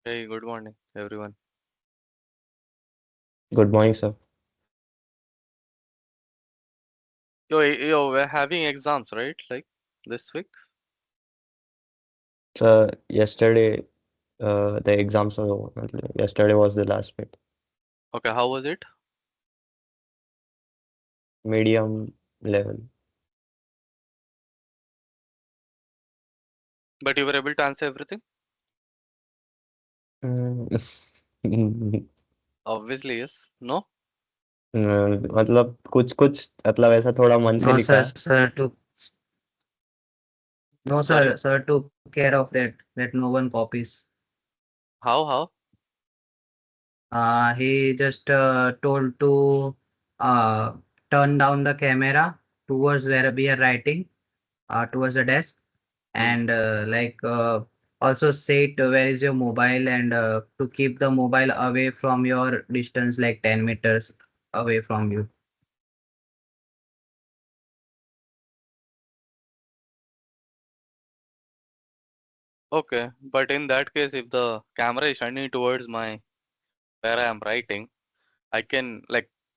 Hey, good morning, everyone. Good morning, sir. We're having exams, right? Like this week? So yesterday, the exams were over. Yesterday was the last bit. Okay, how was it? Medium level. But you were able to answer everything? Hmm, Obviously, yes. No? मतलब कुछ कुछ मतलब ऐसा थोड़ा मन से No, लिखा sir, है. sir took no, Sorry? sir took care of that no one copies. How? He just told to uh turn down the camera towards where we are writing, towards the desk, Hmm. and also say it, where is your mobile, and to keep the mobile away from your distance, like 10 meters away from you. Okay, but in that case, if the camera is turning towards where I am writing, I can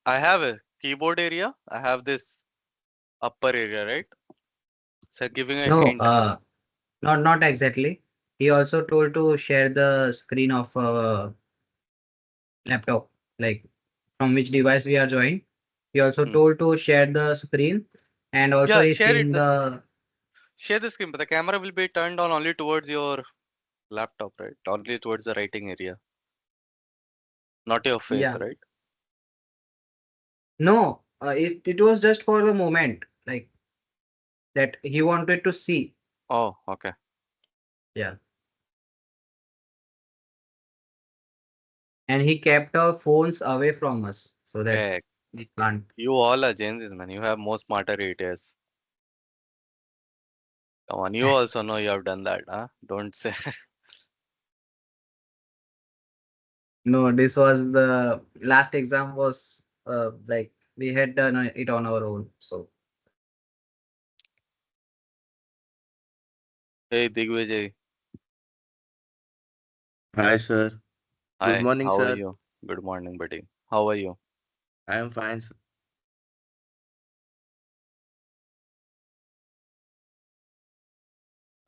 I have a keyboard area. I have this upper area, right? So giving a No, hint. not exactly. He also told to share the screen of laptop, like from which device we are joined. He also Hmm. told to share the screen, and also Yeah, he share it. seen the Share the screen, but the camera will be turned on only towards your laptop, right? Only towards the writing area, not your face, yeah. right? No, it was just for the moment, like that he wanted to see. Oh, okay. Yeah, and he kept our phones away from us so that Hey, we can't. you all are Gen Zs, man. You have more smarter ATS. Come on, you also know you have done that, huh? Don't say. No, this was the last exam was like we had done it on our own. So Hey, Digvijay. Hi, sir. Good Hi, morning, how are sir. you? Good morning, buddy. How are you? I am fine. Sir.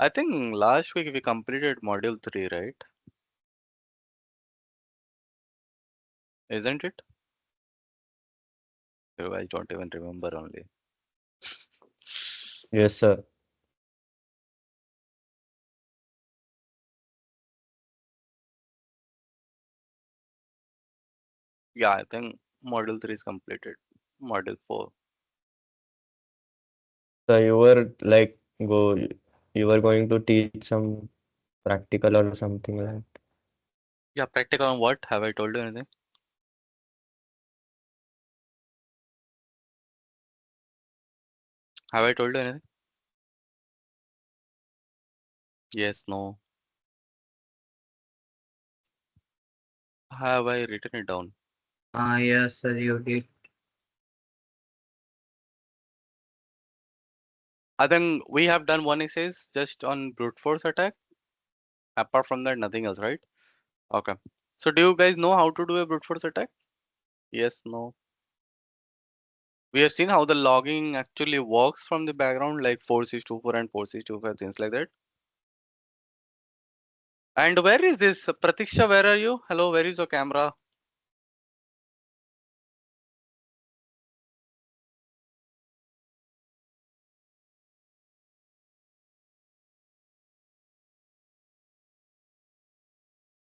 I think last week we completed module 3, right? Isn't it? You guys don't even remember only. Yes, sir. Yeah, I think module 3 is completed. Module 4. So you were like go. You were going to teach some practical or something like. Yeah, practical on what? Have I told you anything? Have I told you anything? Yes, no. Have I written it down? yes, sir, you did. I think we have done one exercise just on brute force attack. Apart from that, nothing else, right? Okay. So do you guys know how to do a brute force attack? Yes, no. We have seen how the logging actually works from the background, like 4624 and 4625, things like that. And where is this? Pratiksha, where are you? Hello, where is your camera?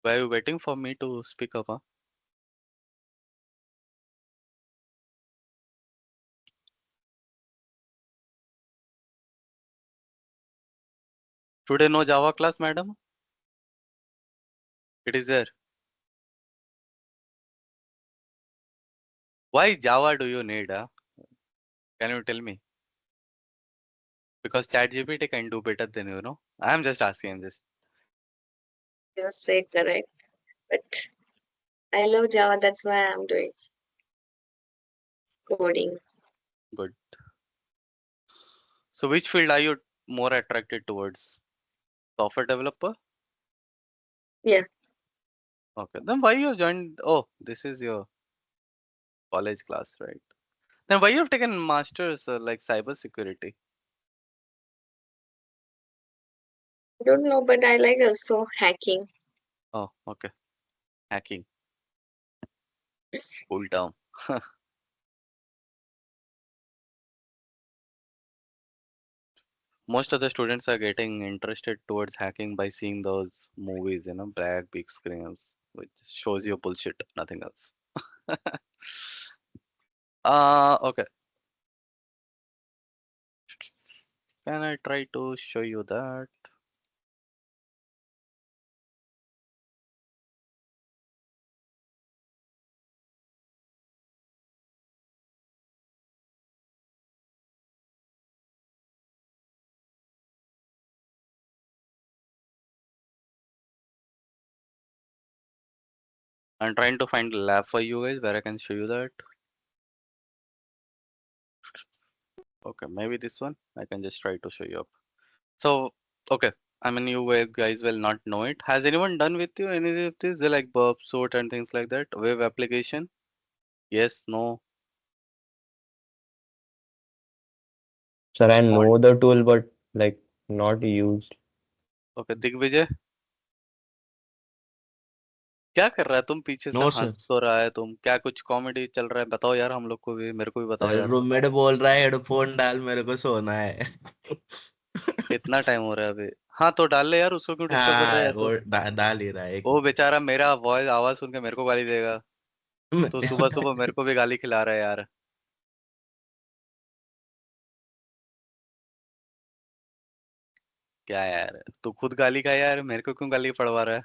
Were you waiting for me to speak up? Huh? Today no Java class, madam? It is there. Why Java do you need? Huh? Can you tell me? Because ChatGPT can do better than you know. I'm just asking this. You say correct, but I love Java. That's why I'm doing coding. Good. So which field are you more attracted towards? Software developer? Yeah. Okay, then why you joined? Oh, this is your college class, right? Then why you have taken masters like cyber security? I don't know, but I like also hacking. Oh, okay, hacking, cool term. Most of the students are getting interested towards hacking by seeing those movies, black big screens, which shows you bullshit, nothing else. Okay. Can I try to show you that? I'm trying to find a lab for you guys where I can show you that. Okay, maybe this one. I can just try to show you up. So, okay. I mean, guys will not know it. Has anyone done with you any of this? They like burp, sort, and things like that. Web application? Yes, no. Sir, I know the tool, but like not used. Okay, Digvijay, क्या कर रहा है तुम? पीछे से No, हंस sir. तो रहा है तुम। क्या कुछ कॉमेडी चल रहा है? बताओ यार, हम लोग को भी, मेरे को भी बताओ यार। रूममेट बोल रहा है हेडफोन डाल, मेरे को सोना है। कितना टाइम हो रहा है अभी? हाँ तो डाल ले यार, उसको क्यों डिस्टर्ब कर रहा है हाँ, यार वो तू? डाल ही रहा है एक वो बेचारा मेरा वॉइस आवाज सुन के मेरे को गाली देगा। तो सुबह सुबह मेरे को भी गाली खिला रहा है यार। क्या यार, तू खुद गाली खा यार, मेरे को क्यों गाली पड़वा रहा है?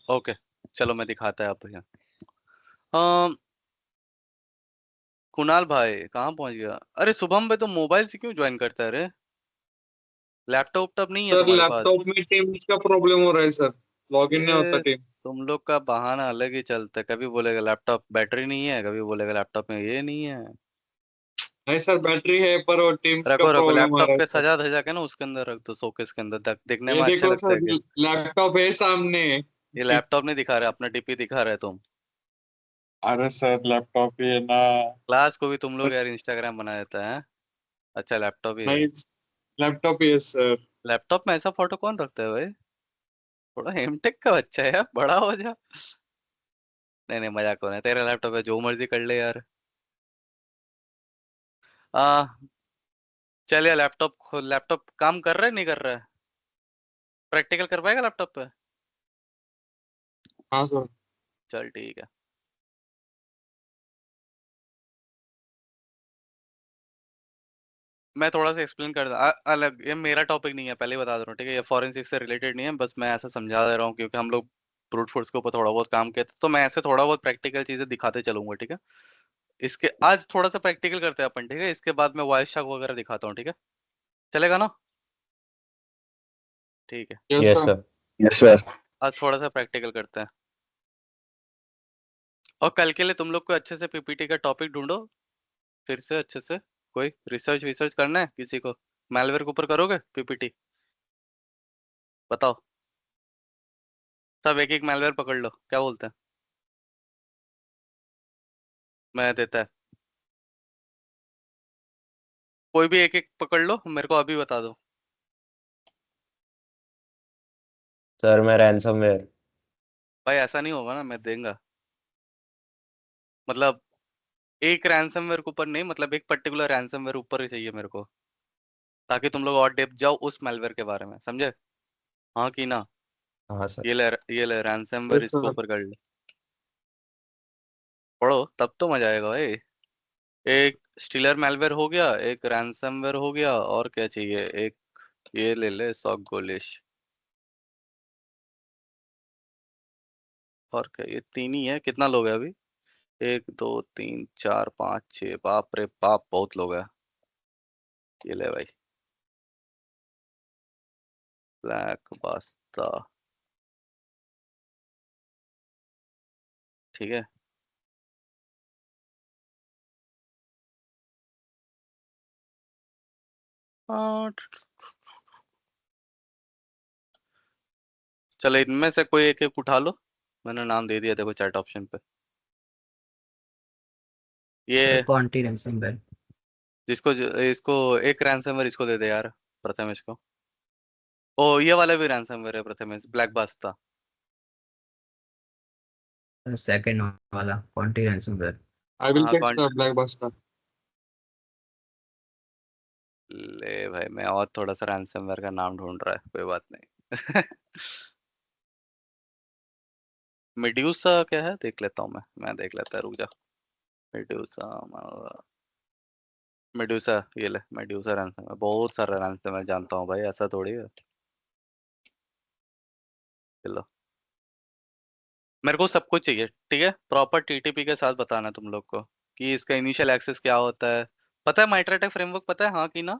ओके, चलो मैं दिखाता है आप यहाँ। कुणाल भाई कहाँ पहुंच गया? अरे शुभम भाई, तो मोबाइल से क्यों ज्वाइन करता है रे? लैपटॉप टॉप नहीं है सर तुम्हारे पास? लैपटॉप में टीम्स का प्रॉब्लम हो रहा है सर। लॉगिन नहीं होता ये टीम। तुम लोग का बहाना अलग ही चलता है। कभी बोलेगा लैपटॉप बैटरी नहीं है, कभी बोलेगा लैपटॉप में ये नहीं है। नहीं सर, बैटरी है पर वो टीम्स का रखो रखो, प्रॉब्लम आ लैपटॉप रहा है के सर। सजा धजा के ना उसके अंदर रख दो, शोकेस के अंदर। देखने ये में अच्छा देखो लगता है सर, क्या? लैपटॉप है सामने। ये लैपटॉप नहीं दिखा रहा, अपना डीपी दिखा रहे तुम। अरे सर लैपटॉप ही है ना। क्लास को भी तुम लोग यार इंस्टाग्राम बना देता है। अच्छा, लैपटॉप ही है। नहीं, लैपटॉप ही है सर। लैपटॉप में ऐसा फोटो कौन रखता है भाई? थोड़ा एमटेक का बच्चा है यार, बड़ा हो जा। नहीं नहीं, मजाक हो रहा है। तेरा लैपटॉप है, जो मर्जी कर ले यार। आ चल यार, लैपटॉप काम कर रहा है नहीं कर रहा है? प्रैक्टिकल करवाएगा लैपटॉप पे? हाँ सर। चल ठीक है। मैं थोड़ा सा एक्सप्लेन कर अलग, ये मेरा टॉपिक नहीं है, पहले ही बता दे रहा हूँ ठीक है। ये फॉरेंसिक से रिलेटेड नहीं है, बस मैं ऐसा समझा दे रहा हूँ क्योंकि हम लोग ब्रूट फोर्स के ऊपर थोड़ा बहुत काम किया था, तो मैं ऐसे थोड़ा बहुत प्रैक्टिकल चीजें दिखाते चलूंगा ठीक है। इसके आज थोड़ा सा प्रैक्टिकल करते हैं अपन ठीक है, इसके बाद मैं वॉइस शॉक वगैरह दिखाता हूँ ठीक है। चलेगा ना? ठीक है। Yes Yes, sir. sir. Yes sir. आज थोड़ा सा प्रैक्टिकल करते हैं, और कल के लिए तुम लोग को अच्छे से पीपीटी का टॉपिक ढूंढो फिर से अच्छे से। कोई रिसर्च विसर्च करना है किसी को? मैलवेयर के ऊपर करोगे पीपीटी? बताओ, सब एक एक मैलवेयर पकड़ लो, क्या बोलते हैं? मैं देता है, कोई भी एक एक पकड़ लो, मेरे को अभी बता दो। Sir, मैं ransomware. भाई ऐसा नहीं होगा ना, मैं देंगे। मतलब एक रैंसमवेयर के ऊपर नहीं, मतलब एक पर्टिकुलर रैंसमवेयर ऊपर ही चाहिए मेरे को, ताकि तुम लोग और डेप्थ जाओ उस मैलवेयर के बारे में, समझे? हाँ कि ना? हाँ सर. ये ले रैंसमवेयर, यस इसके सर। ऊपर कर ले। पढ़ो तब तो मजा आएगा भाई। एक स्टीलर मैलवेयर हो गया, एक रैंसमवेयर हो गया, और क्या चाहिए? एक ये ले ले, सॉक गोलिश। और क्या, ये तीन ही है? कितना लोग है अभी? 1 2 3 4 5 6, बाप रे बाप, बहुत लोग है। ये ले भाई, ब्लैक बास्ता, ठीक है। हाँ, चलो इनमें से कोई एक एक उठा लो, मैंने नाम दे दिया देखो चैट ऑप्शन पे। ये कॉन्टी रैंसमवेयर। इसको एक रैंसमवेयर इसको दे दे यार, प्रथमेश को। ओ ये वाला भी रैंसमवेयर है प्रथमेश, ब्लैक बास्ता। सेकंड वाला कॉन्टी रैंसमवेयर। I will हाँ catch कौन the black basta. ले भाई, मैं और थोड़ा सा रैंसमवेयर का नाम ढूंढ रहा है, कोई बात नहीं। मेड्यूसा क्या है देख लेता हूँ मैं देख लेता है, रुक जा। मेड्यूसा, मेड्यूसा, ये ले मेड्यूसा रैंसमवेयर। बहुत सारा रैंसमवेयर जानता हूँ भाई, ऐसा थोड़ी है। चलो मेरे को सब कुछ चाहिए, ठीक है, प्रॉपर टीटीपी के साथ बताना है तुम लोग को कि इसका इनिशियल एक्सेस क्या होता है। पता है माइट्राटेक फ्रेमवर्क पता है, हाँ कि ना?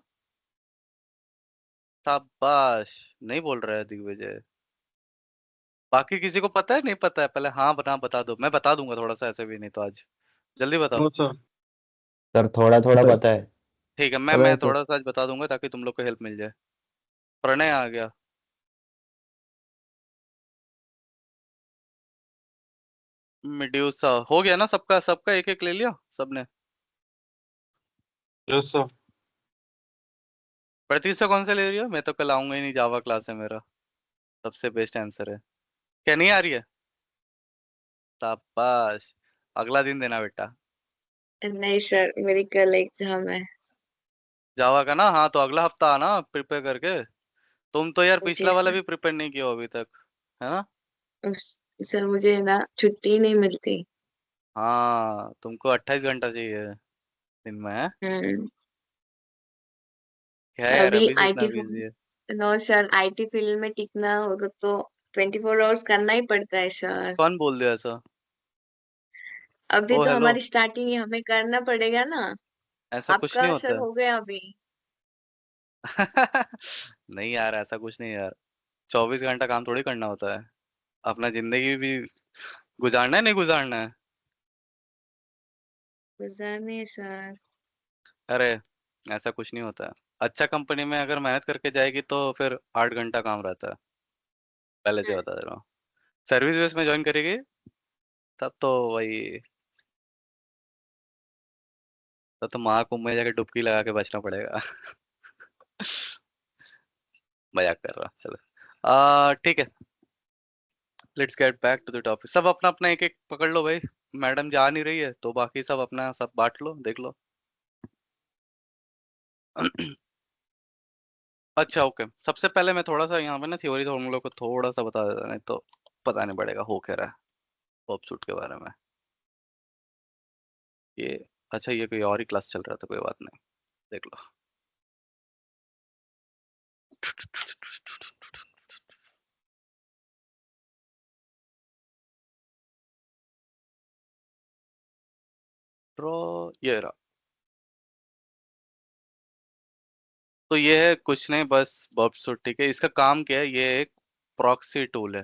शाबाश, नहीं बोल रहा है दिग्विजय। बाकी किसी को पता है नहीं पता है? पहले हाँ बता दो, मैं बता दूंगा थोड़ा सा ऐसे भी, नहीं तो आज जल्दी बताओ। No sir. सर थोड़ा थोड़ा पता है। ठीक है, मैं पता है मैं तो थोड़ा सा आज बता दूंगा ताकि तुम लोग को हेल्प मिल जाए। प्रणय आ गया। मेड्यूसा हो गया ना सबका, सबका एक एक ले लिया सबने। Yes sir. प्रतीक्षा कौन सा ले रही हो? मैं तो कल आऊंगा ही नहीं, जावा क्लास है मेरा। सबसे बेस्ट आंसर है। क्या नहीं आ रही है? शाबाश, अगला दिन देना बेटा। नहीं सर, मेरी कल एग्जाम है। जावा का ना, हाँ तो अगला हफ्ता आना प्रिपेयर करके। तुम तो यार जी पिछला वाला सर। भी प्रिपेयर नहीं किया हो अभी तक, है ना? सर मुझे ना छुट्टी नहीं मिलती। हाँ तुमको 28 घंटा चाहिए दिन में, है? हम्म। क्या है यार, अभी अभी से इतना आईटी बिजी है। नो सर, आईटी फील्ड में टिकना होगा तो 24 आवर्स करना ही पड़ता है सर। कौन बोल दिया ऐसा? अभी ओ तो हेलो, हमारी स्टार्टिंग है, हमें करना पड़ेगा ना। ऐसा कुछ नहीं आपका सर होता हो गया अभी। है। नहीं यार ऐसा कुछ नहीं यार, 24 घंटा काम थोड़ी करना होता है, अपना जिंदगी भी गुजारना है, नहीं गुजारना है? गुजारने सर। अरे ऐसा कुछ नहीं होता है। अच्छा कंपनी में अगर मेहनत करके जाएगी तो फिर 8 घंटा काम रहता है, पहले से बता दे रहा हूँ। सर्विस बेस में ज्वाइन करेगी तब तो वही, तब तो महाकुंभ में जाके डुबकी लगा के बचना पड़ेगा। मजाक कर रहा, चलो ठीक है, let's get back to the topic. सब अपना अपना एक एक पकड़ लो भाई, मैडम जा नहीं रही है तो बाकी सब अपना सब बांट लो, देख लो। अच्छा ओके, सबसे पहले मैं थोड़ा सा यहाँ पे ना थ्योरी तो हम लोग को थोड़ा सा बता देता, नहीं तो पता नहीं पड़ेगा हो क्या रहा है पॉप सूट के बारे में। ये अच्छा, ये कोई और ही क्लास चल रहा था, कोई बात नहीं, देख लो। ड्रॉ, ये रहा। तो ये है कुछ नहीं, बस बॉब सूट, ठीक है। इसका काम क्या है, ये एक प्रॉक्सी टूल है,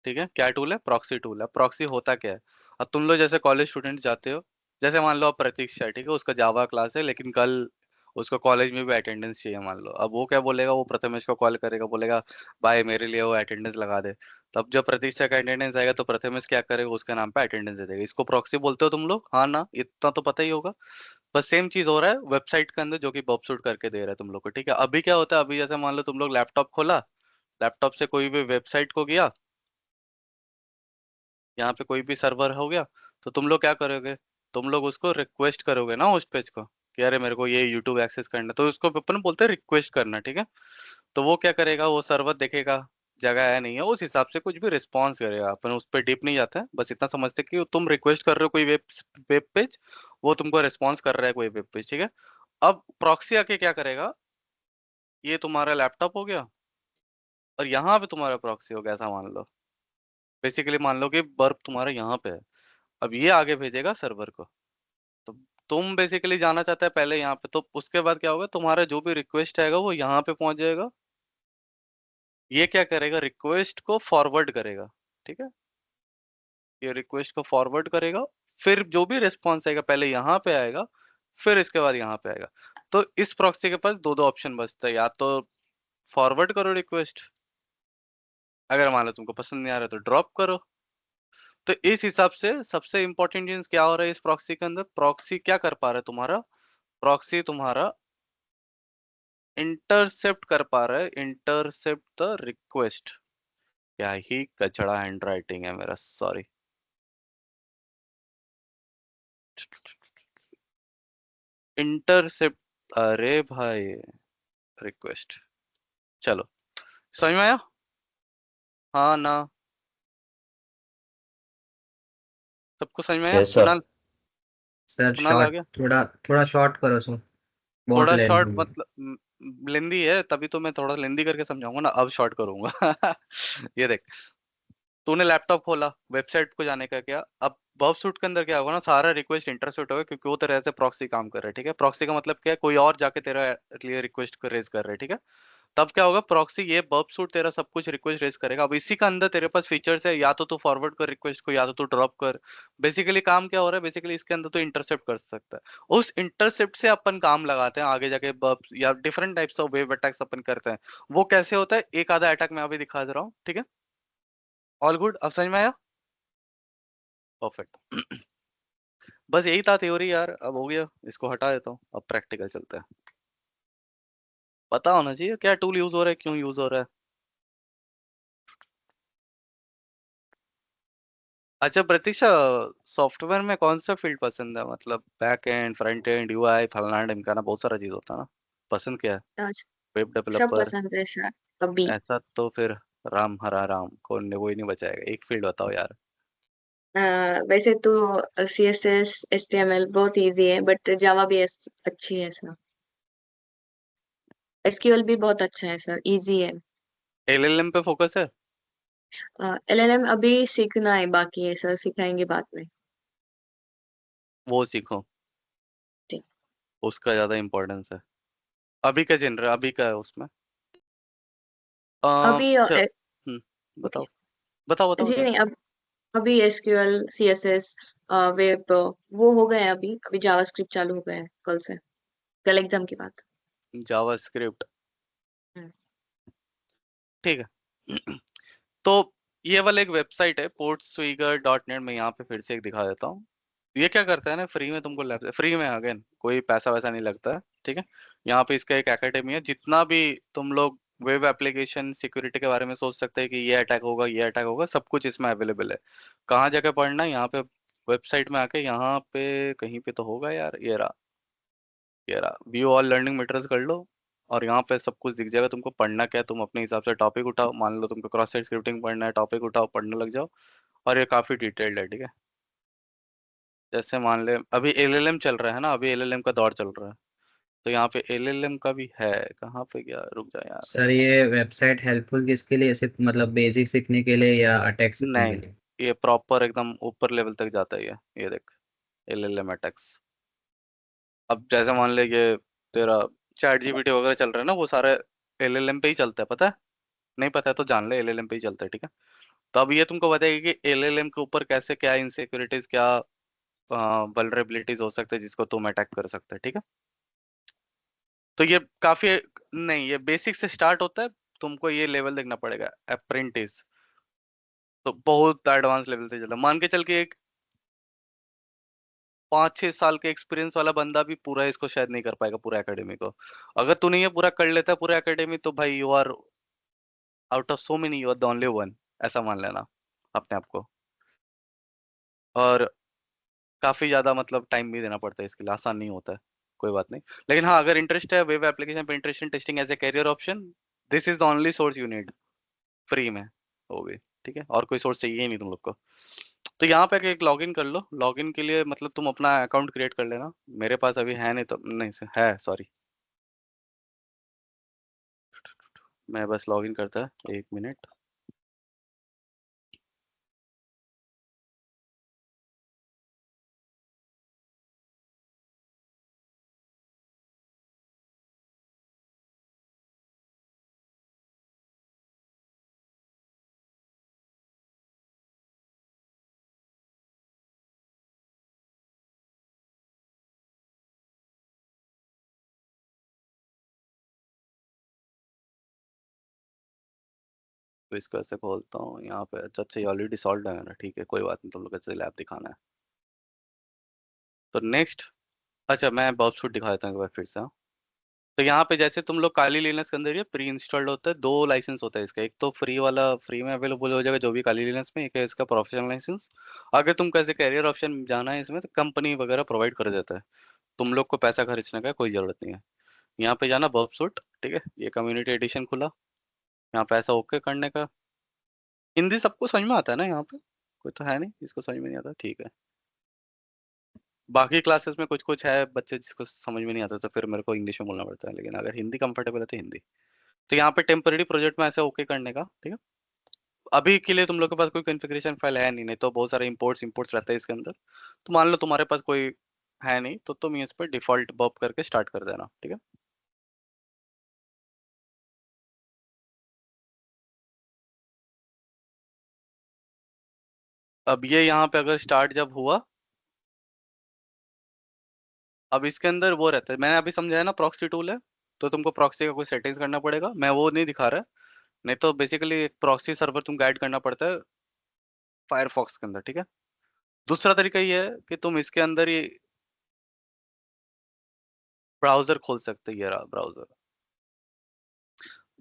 ठीक है। क्या टूल है? प्रॉक्सी टूल है। प्रॉक्सी होता क्या है? अब तुम लोग जैसे कॉलेज स्टूडेंट जाते हो, जैसे मान लो अब प्रतीक्षा है, ठीक है, उसका जावा क्लास है लेकिन कल उसको कॉलेज में भी अटेंडेंस चाहिए मान लो। अब वो क्या बोलेगा, वो प्रथमेश को कॉल करेगा, बोलेगा भाई मेरे लिए वो अटेंडेंस लगा दे। तब जब प्रतीक्षा का अटेंडेंस आएगा तो प्रथमेश क्या करेगा, उसके नाम पे अटेंडेंस दे देगा। इसको प्रॉक्सी बोलते हो तुम लोग, हाँ ना, इतना तो पता ही होगा। बस सेम चीज हो रहा है वेबसाइट के अंदर, जो कि बॉबसूट करके दे रहा है तुम लोग को, ठीक है। अभी क्या होता है, अभी जैसे मान लो तुम लोग लैपटॉप खोला, लैपटॉप से कोई भी वेबसाइट को गया, यहाँ पे कोई भी सर्वर हो गया, तो तुम लोग क्या करोगे, तुम लोग उसको रिक्वेस्ट करोगे ना उस पेज को कि अरे मेरे को ये यूट्यूब एक्सेस करना है, तो उसको अपन बोलते हैं रिक्वेस्ट करना, ठीक है। तो वो क्या करेगा, वो सर्वर देखेगा जगह है नहीं है, उस हिसाब से कुछ भी रिस्पॉन्स करेगा। अपन उस पर डीप नहीं जाते हैं, बस इतना समझते कि तुम रिक्वेस्ट कर रहे हो कोई वेब वेब पेज, वो तुमको रिस्पॉन्स कर रहा है कोई वेब पेज, ठीक है। अब प्रॉक्सी आके क्या करेगा, ये तुम्हारा लैपटॉप हो गया और यहाँ पे तुम्हारा प्रॉक्सी हो गया, ऐसा मान लो। बेसिकली मान लो कि बर्फ तुम्हारा यहाँ पे है, अब ये आगे भेजेगा सर्वर को। तो तुम बेसिकली जाना चाहता है पहले यहाँ पे, तो उसके बाद क्या होगा, तुम्हारा जो भी रिक्वेस्ट आएगा वो यहाँ पे पहुंच जाएगा। ये क्या करेगा, रिक्वेस्ट को फॉरवर्ड करेगा, ठीक है। ये रिक्वेस्ट को फॉरवर्ड करेगा, फिर जो भी रिस्पॉन्स आएगा पहले यहाँ पे आएगा, फिर इसके बाद यहाँ पे आएगा। तो इस प्रॉक्सी के पास दो दो ऑप्शन बचता है, या तो फॉरवर्ड करो रिक्वेस्ट, अगर मान लो तुमको पसंद नहीं आ रहा तो ड्रॉप करो। तो इस हिसाब से सबसे इंपॉर्टेंट चीज क्या हो रहा है इस प्रॉक्सी के अंदर, प्रॉक्सी क्या कर पा रहा है तुम्हारा, प्रॉक्सी तुम्हारा इंटरसेप्ट कर पा रहा है, इंटरसेप्ट द रिक्वेस्ट। क्या ही कचड़ा हैंड राइटिंग है मेरा, सॉरी। इंटरसेप्ट, अरे भाई रिक्वेस्ट, चलो समझ में आया? हाँ ना, सबको समझ में आया? Yes, sir. Kunal, sir Kunal आ शॉर्ट, गया? थोड़ा शॉर्ट करो सर, बहुत थोड़ा लेंथ शॉर्ट है। मतलब लेंदी है, तभी तो मैं थोड़ा लेंदी करके समझाऊंगा ना, अब शॉर्ट करूंगा। ये देख, तूने लैपटॉप खोला, वेबसाइट को जाने का क्या, अब बर्ब सूट के अंदर क्या होगा ना, सारा रिक्वेस्ट इंटरसेप्ट होगा, क्योंकि वो तरह से प्रॉक्सी काम कर रहा है, ठीक है। प्रॉक्सी का मतलब क्या है, कोई और जाके तेरा लिए रिक्वेस्ट को रेज कर रहा है, ठीक है। तब क्या होगा, प्रॉक्सी ये बर्ब सूट तेरा सब कुछ रिक्वेस्ट रेज करेगा। अब इसी का अंदर तेरे पास फीचर्स है, या तो तू फॉरवर्ड कर रिक्वेस्ट को, या तो तू ड्रॉप कर। बेसिकली काम क्या हो रहा है, बेसिकली इसके अंदर तो इंटरसेप्ट कर सकता है। उस इंटरसेप्ट से अपन काम लगाते हैं आगे जाके, बर्ब या different types of web attacks अपन करते हैं। वो कैसे होता है, एक आधा अटैक मैं अभी दिखा दे रहा हूँ, ठीक है। ऑल गुड, अब समझ में आया? परफेक्ट। बस यही था थ्योरी यार, अब हो गया, इसको हटा देता हूँ, अब प्रैक्टिकल चलते हैं। पता होना चाहिए क्या टूल यूज हो रहा है, क्यों यूज हो रहा है। अच्छा प्रतीक्षा, सॉफ्टवेयर में कौन सा फील्ड पसंद है, मतलब back and, front end, UI, फलाना ढिमकाना, बहुत सारा चीज होता है ना। पसंद क्या है? अ, वेब सब डेवलपर? पसंद है सर अभी। ऐसा तो फिर राम हरा राम, कौन ने वो ही नहीं बचाएगा, एक फील्ड बताओ यार। अ, वैसे तो CSS HTML बहुत इजी है, बट जावा भी अच्छी है सर। SQL भी बहुत अच्छा है सर, इजी है। एलएलएम पे फोकस है? LLM अभी सीखना है, बाकी है सर, सिखाएंगे बाद में। वो सीखो, ठीक। उसका ज्यादा इम्पोर्टेंस है। अभी क्या चल रहा है, अभी क्या है उसमें? अभी अच्छा, बताओ बताओ बताओ जी क्या। नहीं, अब अभी SQL CSS वेब वो हो गए हैं, अभी जावास्क्रिप्ट चालू हो गया है कल से, कल एग्जाम की बात। जावास्क्रिप्ट, हम्म। ठीक है। तो ये वाला एक वेबसाइट है portswigger.net, मैं यहाँ पे फिर से एक दिखा देता हूँ। ये क्या करता है ना, फ्री में तुमको लैब, फ्री में अगेन कोई पैसा वैसा नहीं लगता है, ठीक है। यहाँ पे इसका एक एकेडमी है, जितना भी तुम लोग वेब एप्लीकेशन सिक्योरिटी के बारे में सोच सकते हैं कि ये अटैक होगा, ये अटैक होगा, सब कुछ इसमें अवेलेबल है। कहाँ जाके पढ़ना है, यहाँ पे वेबसाइट में आके, यहाँ पे कहीं पे तो होगा यार, ये रहा, व्यू ऑल लर्निंग मटेरियल्स कर लो, और यहाँ पे सब कुछ दिख जाएगा तुमको। पढ़ना क्या है, तुम अपने हिसाब से टॉपिक उठाओ, मान लो तुमको क्रॉस साइट स्क्रिप्टिंग पढ़ना है, टॉपिक उठाओ, पढ़ने लग जाओ। और ये काफी डिटेल्ड है, ठीक है। जैसे मान ले अभी एलएलएम चल रहा है ना, अभी एलएलएम का दौर चल रहा है, तो यहाँ पे एलएलएम का भी है। कहाँ पे गया, रुक जा यार। सर ये वेबसाइट हेल्पफुल किसके लिए, सिर्फ मतलब बेसिक सीखने के लिए या अटैक सीखने के नहीं, लिए? ये प्रॉपर एकदम ऊपर लेवल तक जाता है ये देख, एलएलएम अटैक्स। अब जैसे मान ले ये तेरा चैट जीपीटी वगैरह चल रहा है ना, वो सारे एलएलएम पे ही चलता है, पता है? नहीं पता है तो जान ले, एलएलएम पे ही चलता है, ठीक है। तो अब ये तुमको बताएगी कि एलएलएम के ऊपर कैसे, क्या इनसिक्योरिटीज, क्या वल्नरेबिलिटीज हो सकते हैं जिसको तुम अटैक कर सकते हैं, ठीक है। तो ये काफी, नहीं ये बेसिक से स्टार्ट होता है, तुमको ये लेवल देखना पड़ेगा अप्रेंटिस, तो बहुत एडवांस लेवल से चलता है। मान के चल के एक 5-6 साल के एक्सपीरियंस वाला बंदा भी पूरा इसको शायद नहीं कर पाएगा, पूरा एकेडमी को। अगर तूने ये पूरा कर लेता है पूरा एकेडमी, तो भाई you are out of so many, you are the only one, ऐसा मान लेना अपने आप को। और काफी ज्यादा मतलब टाइम भी देना पड़ता है इसके लिए, आसान नहीं होता है, कोई बात नहीं। लेकिन हाँ, अगर इंटरेस्ट है web application penetration testing as a career option, this is the only source you need, free में होगी, ठीक है। और कोई सोर्स चाहिए ही नहीं तुम लोग को। तो यहाँ पे एक लॉगिन कर लो, लॉगिन के लिए मतलब तुम अपना अकाउंट क्रिएट कर लेना। मेरे पास अभी है नहीं, तो नहीं है, सॉरी। मैं बस लॉगिन करता है, 1 मिनट। तो इसको ऐसे खोलता हूँ यहाँ पे। अच्छा ये ऑलरेडी सॉल्व है मेरा, ठीक है कोई बात नहीं, तुम लोग कैसे लैब दिखाना है। तो नेक्स्ट, अच्छा मैं बॉब शूट दिखा देता हूँ एक बार फिर से। हाँ। तो यहाँ पे जैसे तुम लोग काली लिनक्स के अंदर ये प्री इंस्टॉल्ड होता है, 2 लाइसेंस होता है इसका। एक तो फ्री वाला फ्री में अवेलेबल हो जाएगा जो भी काली लिनक्स में, एक है इसका प्रोफेशनल लाइसेंस। अगर तुम कैसे कैरियर ऑप्शन जाना है इसमें तो कंपनी वगैरह प्रोवाइड कर देता है, तुम लोग को पैसा खर्चने का कोई जरूरत नहीं है। यहाँ पे जाना बॉब शूट, ठीक है ये कम्युनिटी एडिशन खुला, यहाँ पे ऐसा ओके करने का। हिंदी सबको समझ में आता है ना यहाँ पे, कोई तो है नहीं जिसको समझ में नहीं आता, ठीक है। बाकी क्लासेस में कुछ कुछ है बच्चे जिसको समझ में नहीं आता तो फिर मेरे को इंग्लिश में बोलना पड़ता है, लेकिन अगर हिंदी कंफर्टेबल है तो हिंदी। तो यहाँ पे टेम्पररी प्रोजेक्ट में ऐसे ओके करने का, ठीक है। अभी के लिए तुम लोग के पास कोई कॉन्फ़िगरेशन फाइल है नहीं, नहीं तो बहुत सारे इंपोर्ट्स इंपोर्ट्स रहते हैं इसके अंदर। तो मान लो तुम्हारे पास कोई है नहीं तो तुम इस पर डिफॉल्ट बॉप करके स्टार्ट कर देना, ठीक है। अब ये यहाँ पे अगर स्टार्ट जब हुआ, अब इसके अंदर वो रहता है, मैंने अभी समझाया ना प्रॉक्सी टूल है, तो तुमको प्रॉक्सी का कोई सेटिंग्स करना पड़ेगा, मैं वो नहीं दिखा रहा। नहीं तो बेसिकली एक प्रॉक्सी सर्वर तुमको ऐड करना पड़ता है फायरफॉक्स के अंदर, ठीक है। दूसरा तरीका ये है कि तुम इसके अंदर ही ब्राउजर खोल सकते हो, ये रहा ब्राउजर।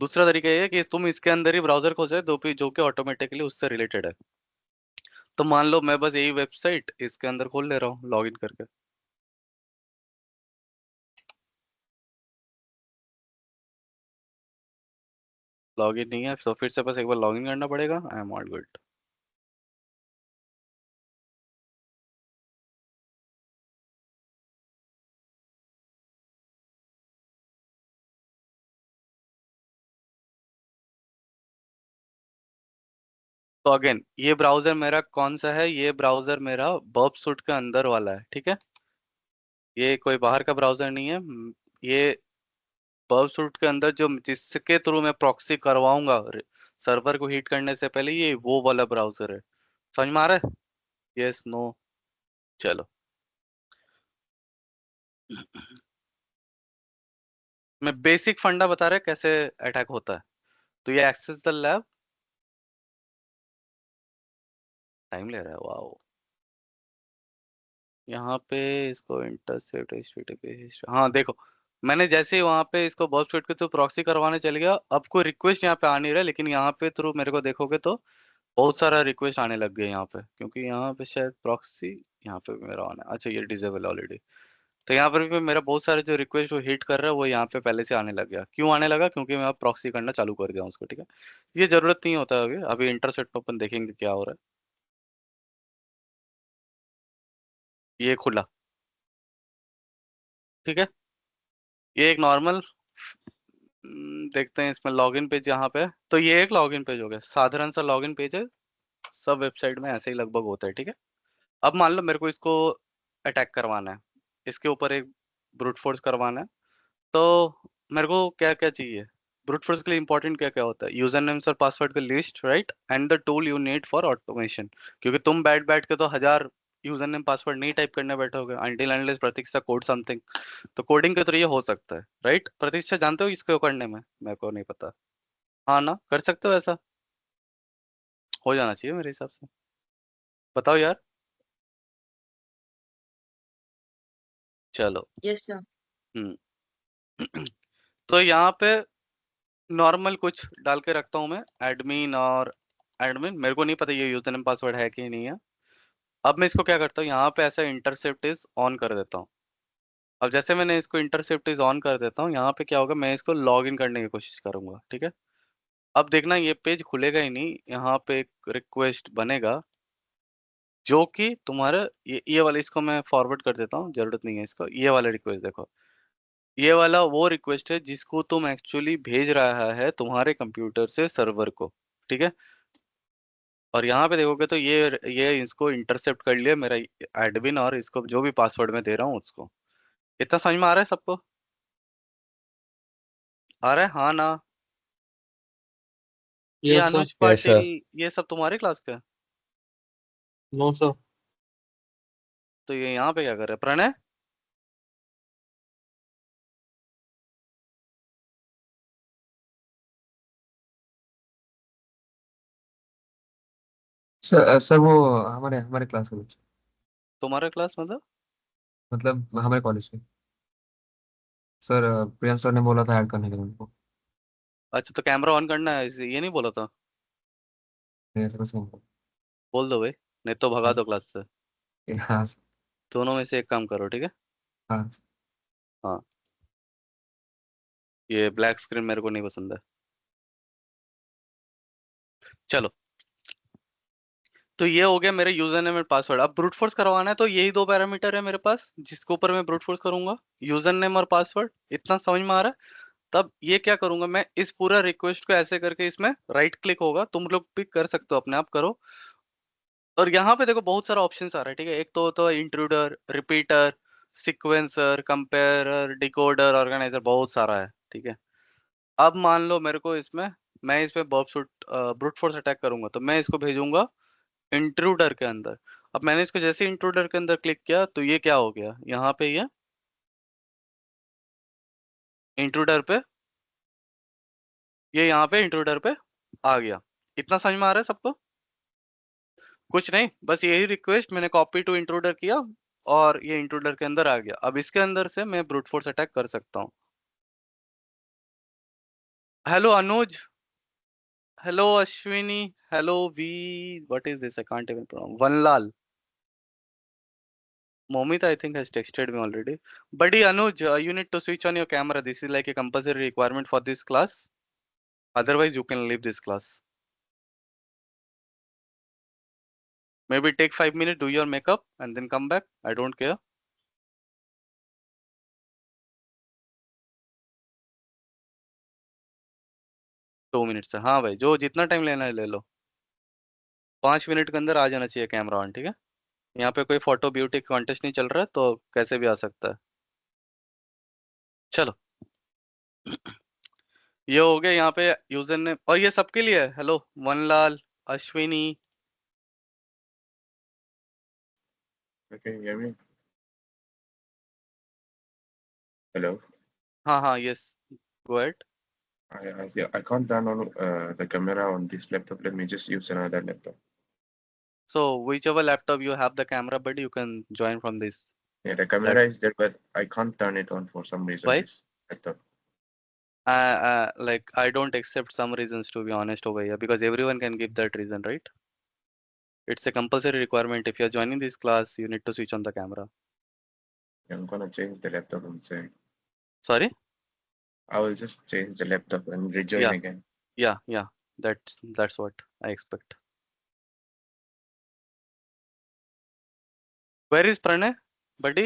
दूसरा तरीका ये है कि तुम इसके अंदर ही ब्राउजर खोल सकते हो जो कि ऑटोमेटिकली उससे रिलेटेड है। तो मान लो मैं बस यही वेबसाइट इसके अंदर खोल ले रहा हूँ लॉगिन करके। लॉगिन नहीं है तो फिर से बस एक बार लॉगिन करना पड़ेगा। I am all good. तो अगेन ये ब्राउजर मेरा कौन सा है, ये ब्राउजर मेरा बर्ब सूट के अंदर वाला है, ठीक है। ये कोई बाहर का ब्राउजर नहीं है। ये बर्ब सूट के अंदर जो जिसके थ्रू मैं प्रॉक्सी करवाऊंगा सर्वर को हीट करने से पहले, ये वो वाला ब्राउजर है। समझ में आ रहा है, यस नो। चलो मैं बेसिक फंडा बता रहा है कैसे अटैक होता है। तो ये एक्सेस द लैब, टाइम ले रहा है वाओ। यहाँ पे इसको इंटरसेप्ट HTTP, हाँ देखो मैंने जैसे ही वहाँ पे इसको बॉब स्विट के थ्रू प्रॉक्सी करवाने चल गया, अब कोई रिक्वेस्ट यहाँ पे आ नहीं रहा, लेकिन यहाँ पे थ्रू मेरे को देखोगे तो बहुत सारा रिक्वेस्ट आने लग गए यहाँ पे, क्योंकि यहाँ पे शायद प्रॉक्सी यहाँ पे मेरा ऑन है। अच्छा ये डिजेबल ऑलरेडी। तो यहाँ पर भी मेरा बहुत सारे जो रिक्वेस्ट वो हिट कर रहा है वो यहाँ पे पहले से आने लग गया। क्यों आने लगा, क्योंकि मैं अब प्रॉक्सी करना चालू कर दिया हूँ उसको, ठीक है। ये जरूरत नहीं होता अभी, अभी इंटरसेप्ट पे अपन देखेंगे क्या हो रहा है। ये खुला, ठीक है। ये एक नॉर्मल देखते हैं इसमें लॉगिन पेज यहाँ पे। तो ये एक लॉगिन पेज हो गया, साधारण सा लॉगिन पेज है, सब वेबसाइट में ऐसे ही लगभग होता है, ठीक है। अब मान लो मेरे को इसको अटैक करवाना है, इसके ऊपर एक ब्रूट फोर्स करवाना है। तो मेरे को क्या क्या चाहिए ब्रूट फोर्स के लिए, इंपॉर्टेंट क्या क्या होता है, यूजर नेम्स और पासवर्ड का list, right, and the tool you need for automation. क्योंकि तुम बैठ बैठ के तो 1000 यूजर नेम पासवर्ड नहीं टाइप करने बैठोगे, अनटिल अनलेस प्रतीक्षा कोड समथिंग। तो कोडिंग के थ्रू ये हो सकता है, राइट। प्रतीक्षा जानते हो इसको करने में, मेरे को नहीं पता। हाँ ना, कर सकते हो ऐसा, हो जाना चाहिए मेरे हिसाब से। बताओ यार। चलो। Yes sir. हम्म। तो यहाँ पे नॉर्मल कुछ डाल के रखता हूँ मैं, एडमिन और एडमिन, मेरे को नहीं पता ये यूजर नेम पासवर्ड है कि नहीं है। अब मैं इसको क्या करता हूँ, यहाँ पे ऐसा इंटरसेप्ट इज ऑन कर देता हूँ। अब जैसे मैंने इसको इंटरसेप्ट इज ऑन कर देता हूँ, यहाँ पे क्या होगा, मैं इसको लॉग इन करने की कोशिश करूंगा, ठीक है। अब देखना ये पेज खुलेगा ही नहीं, यहाँ पे एक रिक्वेस्ट बनेगा जो कि तुम्हारा ये वाला, इसको मैं फॉरवर्ड कर देता हूँ, जरूरत नहीं है इसको। ये वाला रिक्वेस्ट देखो, ये वाला वो रिक्वेस्ट है जिसको तुम एक्चुअली भेज रहा है तुम्हारे कंप्यूटर से सर्वर को, ठीक है। और यहाँ पे देखोगे तो ये इसको इंटरसेप्ट कर लिया मेरा एडमिन, और इसको जो भी पासवर्ड मैं दे रहा हूँ उसको। इतना समझ में आ रहा है सबको, आ रहा है हाँ ना। ये Yes, sir. अनुज यस पाटिल, सर। ये सब तुम्हारे क्लास का है? No, sir. तो ये यहाँ पे क्या कर रहे हैं, प्रणय? सर वो हमारे हमारे क्लास के बच्चे, तुम्हारा क्लास मतलब हमारे कॉलेज के सर। प्रियम सर ने बोला था ऐड करने के लिए उनको। अच्छा, तो कैमरा ऑन करना है ये नहीं बोला था? नहीं, ऐसा कुछ नहीं बोला। बोल दो भाई, नहीं तो भगा दो क्लास से। हाँ सर, दोनों में से एक काम करो, ठीक है? हाँ सर। हाँ, ये ब्लैक स्क्रीन मेरे को नहीं पसंद है। चलो, तो ये हो गया मेरे यूजर नेम एंड पासवर्ड। अब ब्रूट फोर्स करवाना है तो यही दो पैरामीटर है मेरे पास जिसके ऊपर मैं ब्रूट फोर्स करूंगा, यूजर नेम और पासवर्ड। इतना समझ में आ रहा है? तब ये क्या करूंगा मैं, इस पूरा रिक्वेस्ट को ऐसे करके इसमें राइट क्लिक होगा, तुम लोग भी कर सकते हो, अपने आप करो। और यहाँ पे देखो बहुत सारा ऑप्शन आ रहा है, ठीक है? एक तो intruder, repeater, sequencer, comparer, decoder, organizer, बहुत सारा है, ठीक है? अब मान लो मेरे को इसमें, मैं इसमें ब्रूट फोर्स अटैक करूंगा तो मैं इसको भेजूंगा इंट्रूडर के अंदर। अब मैंने इसको जैसे इंट्रूडर के अंदर क्लिक किया तो ये क्या हो गया, यहाँ पे ये इंट्रूडर पे, ये यहाँ पे इंट्रूडर पे आ गया। इतना समझ में आ रहा है सबको? कुछ नहीं, बस यही रिक्वेस्ट मैंने कॉपी टू इंट्रूडर किया और ये इंट्रूडर के अंदर आ गया। अब इसके अंदर से मैं ब्रूट फोर्स अटैक कर सकता हूँ। Hello Anuj, hello Ashwini, hello V, what is this, I can't even pronounce, Vanlal, Momita I think has texted me already. Buddy Anuj, you need to switch on your camera. This is like a compulsory requirement for this class. Otherwise, you can leave this class. Maybe take 5 minutes, do your makeup, and then come back. I don't care. दो minute से, हाँ भाई, जो जितना time लेना है ले लो। 5 minute के अंदर आ जाना चाहिए कैमरा ऑन, ठीक है? यहाँ पे कोई फोटो ब्यूटी कॉन्टेस्ट नहीं चल रहा है तो कैसे भी आ सकता है। चलो, ये हो गया यहाँ पे यूजर ने, और ये सबके लिए है। Hello Vanlal, Ashwini. Can you hear me? Hello. हाँ हाँ, yes, go ahead. Yeah, I can't turn on the camera on this laptop. Let me just use another laptop. So whichever laptop you have the camera, buddy, you can join from this. Yeah, the camera is there, but I can't turn it on for some reason. Why? This laptop. Like I don't accept some reasons, to be honest over here, because everyone can give that reason, right? It's a compulsory requirement. If you're joining this class, you need to switch on the camera. I'm gonna change the laptop and say Sorry? I will just change the laptop and rejoin Yeah. again. Yeah, that's what I expect. Where is Pranay, buddy?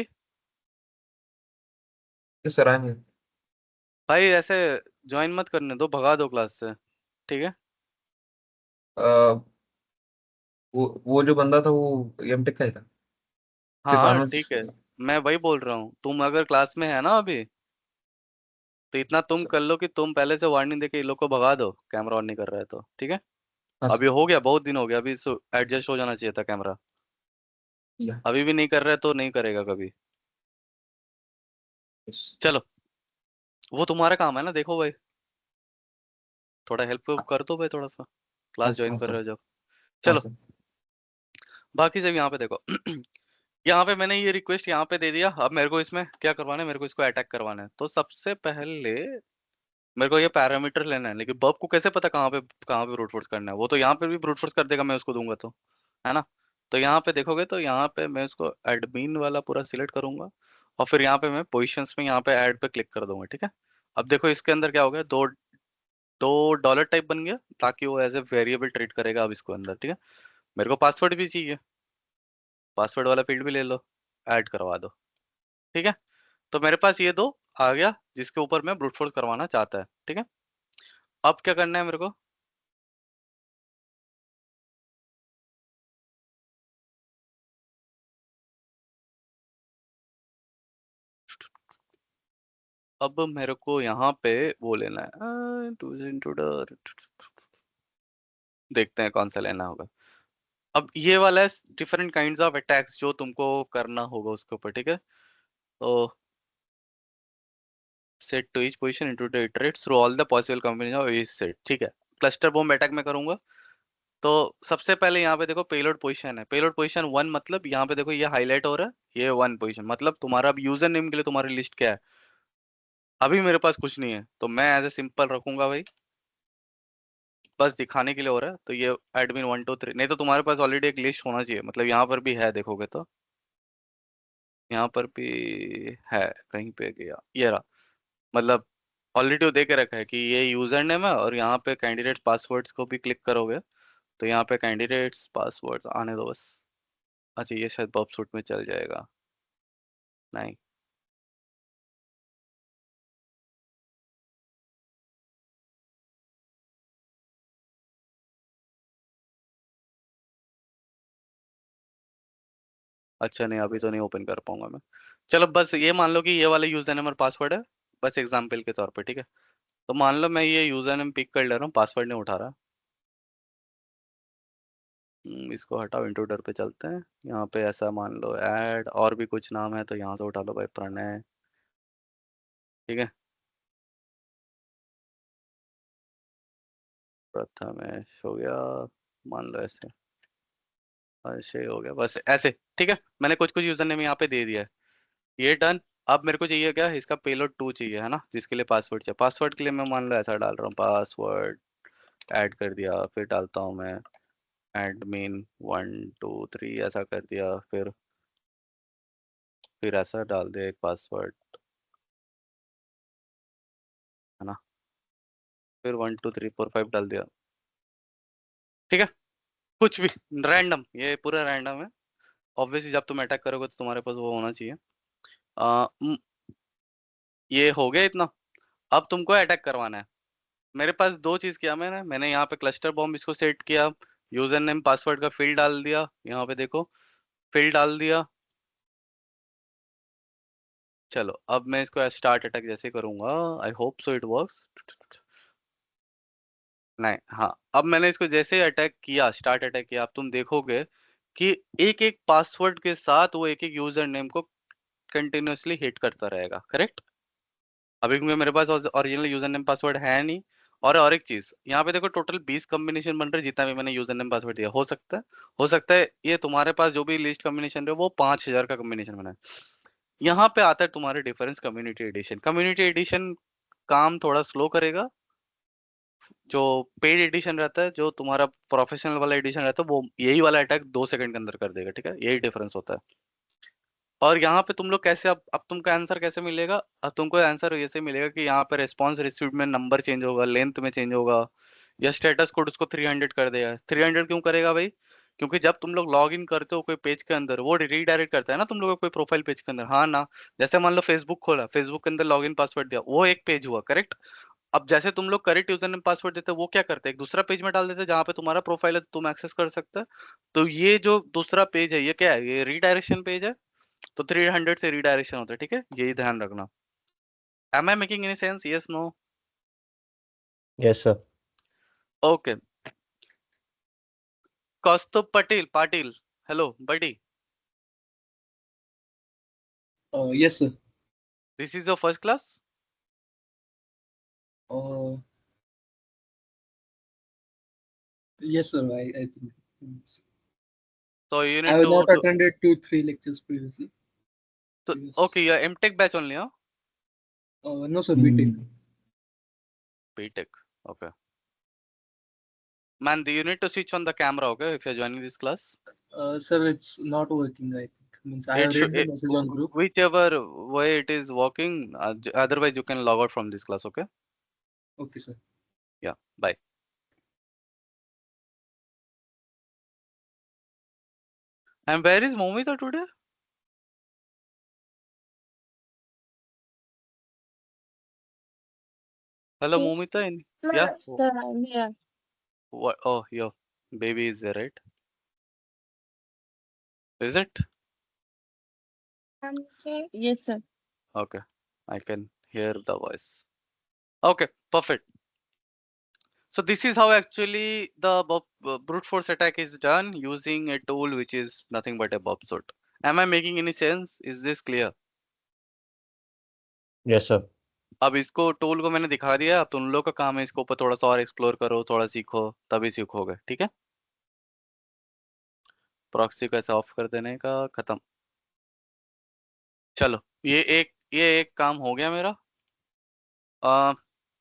Yes, sir, I'm here. भाई ऐसे join मत करने दो, भगा दो class से, ठीक है? वो जो बंदा था वो एमटेक का ही था। सिर्फ हाँ अनुज। ठीक है, मैं वही बोल रहा हूँ। तुम अगर क्लास में है ना अभी, तो इतना तुम कर लो कि तुम पहले से वार्निंग देके इन लोग को भगा दो, कैमरा ऑन नहीं कर रहा है तो, ठीक है? हाँ अभी सर। हो गया, बहुत दिन हो गया, अभी एडजस्ट हो जाना चाहिए था कैमरा। या, अभी भी नहीं कर रहा है तो नहीं करेगा कभी। यस। चलो, वो तुम्हारा काम है ना, देखो भाई, थोड़ा हेल्प कर दो भाई, थोड़ा सा क्लास ज्वाइन कर सर। रहे हो जब। हाँ चलो, सर। बाकी सब यहाँ पे देखो। यहाँ पे मैंने ये रिक्वेस्ट यहाँ पे दे दिया। अब मेरे को इसमें क्या करवाना है, मेरे को इसको अटैक करवाना है। तो सबसे पहले मेरे को ये पैरामीटर लेना है, लेकिन बब को कैसे पता कहाँ पे ब्रूट फोर्स करना है? वो तो यहाँ पे भी ब्रूट फोर्स कर देगा, मैं उसको दूंगा तो, है ना? तो यहाँ पे देखोगे तो यहाँ पे मैं उसको एडमिन वाला पूरा सिलेक्ट करूंगा और फिर यहाँ पे मैं पोजिशंस में यहाँ पे ऐड पे क्लिक कर दूंगा, ठीक है? अब देखो इसके अंदर क्या हो गया, दो दो डॉलर टाइप बन गया, ताकि वो एज ए वेरिएबल ट्रीट करेगा अब इसको अंदर, ठीक है? मेरे को पासवर्ड भी चाहिए, पासवर्ड वाला फील्ड भी ले लो, ऐड करवा दो, ठीक है? तो मेरे पास ये दो आ गया जिसके ऊपर मैं ब्रूट फोर्स करवाना चाहता है, ठीक है? अब क्या करना है मेरे को, अब मेरे को यहाँ पे वो लेना है, देखते हैं कौन सा लेना होगा। अब ये वाला है डिफरेंट काइंड्स ऑफ अटैक्स जो तुमको करना होगा उसके ऊपर, ठीक है? तो set to each position into the iterate through all the possible combination of each set, ठीक है? क्लस्टर बॉम्ब अटैक में करूंगा तो सबसे पहले यहाँ पे देखो पेलोड पोजीशन है, पेलोड पोजीशन 1 मतलब यहाँ पे देखो ये हाईलाइट हो रहा है, ये 1 पोजीशन मतलब तुम्हारा अब यूजर नेम के लिए तुम्हारी लिस्ट क्या है। अभी मेरे पास कुछ नहीं है तो मैं एज ए सिंपल रखूंगा भाई, बस दिखाने के लिए हो रहा है। तो ये एडमिन 1 2 3, नहीं तो तुम्हारे पास ऑलरेडी एक लिस्ट होना चाहिए, मतलब यहाँ पर भी है, देखोगे तो यहाँ पर भी है, कहीं पे गया ये रहा, मतलब ऑलरेडी वो दे के रखा है कि ये यूजर नेम है, और यहाँ पे कैंडिडेट्स पासवर्ड्स को भी क्लिक करोगे तो यहाँ पे कैंडिडेट्स पासवर्ड्स आने दो बस। अच्छा ये शायद बॉब सूट में चल जाएगा, नहीं अच्छा नहीं अभी तो नहीं ओपन कर पाऊंगा मैं। चलो बस ये मान लो कि ये वाला यूजर नेम और पासवर्ड है, बस एग्जाम्पल के तौर पे, ठीक है। तो मान लो मैं ये यूजर नेम पिक कर ले रहा हूँ, पासवर्ड नहीं उठा रहा। इसको हटाओ, इंट्रूडर पे चलते हैं। यहाँ पे ऐसा मान लो ऐड और भी कुछ नाम है तो यहाँ से उठा लो भाई, प्रणय, ठीक है, प्रथमेश हो गया, मान लो ऐसे, ऐसे हो गया, बस ऐसे, ठीक है। मैंने कुछ कुछ यूजर नेम यहाँ पे दे दिया है, ये डन। अब मेरे को चाहिए क्या, इसका पेलोड 2 चाहिए है ना, जिसके लिए पासवर्ड चाहिए। पासवर्ड के लिए मैं मान लो ऐसा डाल रहा हूँ, पासवर्ड ऐड कर दिया, फिर डालता हूँ मैं एडमिन 1 2 3 ऐसा कर दिया, फिर ऐसा डाल दिया एक पासवर्ड, है ना, फिर 1 2 3 4 5 डाल दिया, ठीक है। कुछ भी रैंडम, ये पूरा रैंडम है। ऑब्वियसली जब तुम अटैक करोगे तो तुम्हारे पास वो होना चाहिए। आ, म, ये हो गया इतना। अब तुमको अटैक करवाना है। मेरे पास दो चीज किया मैंने यहाँ पे क्लस्टर बॉम्ब इसको सेट किया, यूजर नेम पासवर्ड का फील्ड डाल दिया, यहाँ पे देखो फील्ड डाल दिया। चलो अब मैं इसको स्टार्ट अटैक जैसे करूंगा, I hope so it works. नहीं, हाँ अब मैंने इसको जैसे ही अटैक किया, स्टार्ट अटैक किया, अब तुम देखोगे कि एक एक पासवर्ड के साथ वो एक एक यूजर नेम को कंटिन्यूअसली हिट करता रहेगा, करेक्ट। अभी क्योंकि मेरे पास ओरिजिनल यूजर नेम पासवर्ड है नहीं। और एक चीज यहाँ पे देखो टोटल 20 कॉम्बिनेशन बन रहे, जितना भी मैंने यूजर नेम पासवर्ड दिया, हो सकता है ये तुम्हारे पास जो भी लिस्ट कॉम्बिनेशन है वो 5000 का कॉम्बिनेशन बना है। यहाँ पे आता है तुम्हारे difference community addition. Community addition काम थोड़ा स्लो करेगा, जो पेड एडिशन रहता है, जो तुम्हारा प्रोफेशनल वाला एडिशन रहता है, वो यही वाला अटैक 2 सेकंड के अंदर कर देगा, ठीक है, यही डिफरेंस होता है। और यहाँ पे तुम लोग कैसे, अब तुमको आंसर कैसे मिलेगा, अब तुमको आंसर ऐसे मिलेगा कि यहाँ पे रेस्पॉन्स रिसीव्ड में नंबर चेंज होगा, लेंथ में चेंज होगा, या स्टेटस कोड उसको 300 कर देगा। 300 क्यों करेगा भाई, क्योंकि जब तुम लोग लॉग इन करते हो कोई पेज के अंदर, वो रीडायरेक्ट करता है ना तुम लोग कोई प्रोफाइल पेज के अंदर, हाँ ना। जैसे मान लो फेसबुक खोला, फेसबुक के अंदर लॉग इन पासवर्ड दिया, वो एक पेज हुआ, करेक्ट। अब जैसे तुम लोग करेक्ट यूजर नेम पासवर्ड देते हो, वो क्या करते हैं, एक दूसरा पेज में डाल देते हैं जहाँ पे तुम्हारा प्रोफाइल है, तुम एक्सेस कर सकते हो। तो ये जो दूसरा पेज है, ये क्या है, ये रीडायरेक्शन पेज है। तो 300 से रीडायरेक्शन होता है, ठीक है, यही ध्यान रखना। Am I making any sense, yes no? Yes, sir. Okay, Kaustubh Patil, hello buddy, Yes, sir. This is your first class? Uh, yes, sir. I think. So you I need have to not do, attended 2 3 lectures previously. so, Yes. okay, you are MTech batch only, huh? No, sir. BTech. BTech, okay. Man, you need to switch on the camera, okay, if you're joining this class. Sir, it's not working. I think. Means I It have should, read the message on group. whichever way it is working, otherwise you can log out from this class, okay? Okay, sir. Yeah, bye. And where is Momita today? Hello, Yes. Momita. No, Yeah. sir, I'm here. What? Oh, your baby is there, right? Is it? Yes, sir. Okay, I can hear the voice. Okay, perfect. So this is how actually the brute force attack is done using a tool which is nothing but a Bob suit. Am I making any sense? Is this clear? Yes, sir. अब इसको tool को मैंने दिखा दिया, अब तुम लोग का काम है इसको ऊपर थोड़ा सा और एक्सप्लोर करो, थोड़ा सीखो, तभी सीखोगे, ठीक है। प्रॉक्सी को ऐसे ऑफ कर देने का, खत्म। चलो ये एक काम हो गया मेरा।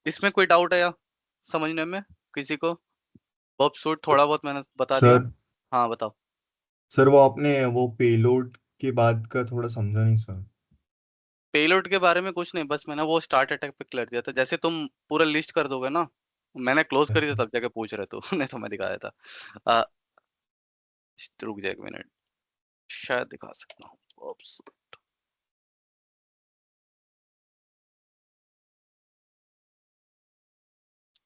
इसमें कोई डाउट है या समझने में किसी को? बॉब सूट थोड़ा बहुत मैंने बता दिया। सर हाँ बताओ। सर वो आपने वो पेलोड के बाद का थोड़ा समझा नहीं सर। पेलोड के बारे में कुछ नहीं, बस मैंने वो स्टार्ट अटैक पे क्लियर दिया था। जैसे तुम पूरा लिस्ट कर दोगे ना, मैंने क्लोज करी थी तब जाके पूछ रहे तो नहीं तो मैं दिखाया था। आ, रुक जाए एक मिनट, शायद दिखा सकता हूँ। Oops.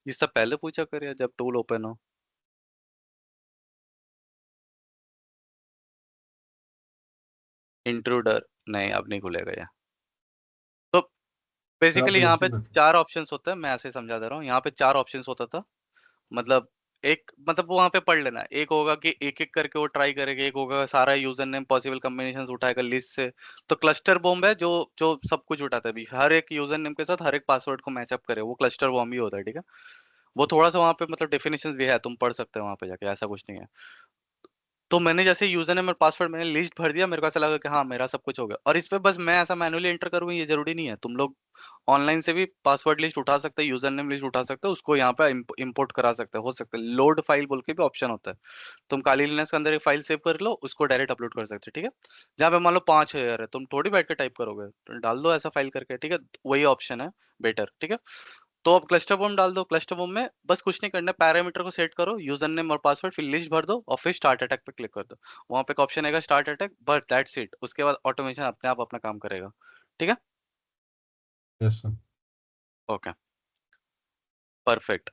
ये सब पहले पूछा करिए जब टूल ओपन हो। इंट्रूडर नहीं, अब नहीं खुलेगा ये। तो बेसिकली यहाँ पे चार ऑप्शंस होते हैं, मैं ऐसे समझा दे रहा हूँ। यहाँ पे चार ऑप्शंस होता था, मतलब एक मतलब वहां पे पढ़ लेना। एक होगा कि एक एक करके वो ट्राई करेगा, एक होगा सारा यूजर नेम पॉसिबल कॉम्बिनेशंस उठाएगा लिस्ट से। तो क्लस्टर बॉम्ब है जो जो सब कुछ उठाता है अभी, हर एक यूजर नेम के साथ हर एक पासवर्ड को मैचअप करे, वो क्लस्टर बॉम्ब ही होता है। ठीक है, वो थोड़ा सा वहाँ पे मतलब डेफिनेशन भी है, तुम पढ़ सकते हो वहाँ पे जाके, ऐसा कुछ नहीं है। तो मैंने जैसे यूजर नेम और पासवर्ड मैंने लिस्ट भर दिया, मेरे को ऐसा लगा कि हाँ मेरा सब कुछ हो गया। और इस पे बस मैं ऐसा मैनुअली एंटर करूँ ये जरूरी नहीं है, तुम लोग ऑनलाइन से भी पासवर्ड लिस्ट उठा सकते हैं, यूजर नेम लिस्ट उठा सकते हो, उसको यहाँ पे इंपोर्ट करा सकते हो सकता है लोड फाइल बोल के भी ऑप्शन होता है। तुम काली लिनक्स के अंदर एक फाइल सेव कर लो, उसको डायरेक्ट अपलोड कर सकते हो। ठीक है, जहाँ पे मान लो 5,000 है, तुम थोड़ी बैठ के टाइप करोगे, तो डाल दो ऐसा फाइल करके। ठीक है, वही ऑप्शन है बेटर। ठीक है, तो अब क्लस्टर बॉम्ब डाल दो। क्लस्टर बॉम्ब में बस कुछ नहीं करना, पैरामीटर को सेट करो, यूजर नेम और पासवर्ड, फिर लिस्ट भर दो और फिर स्टार्ट अटैक पे क्लिक कर दो। वहां पे एक ऑप्शन आएगा start attack, but that's it. उसके बाद ऑटोमेशन अपने आप अपना काम करेगा। ठीक है, yes sir. Okay perfect.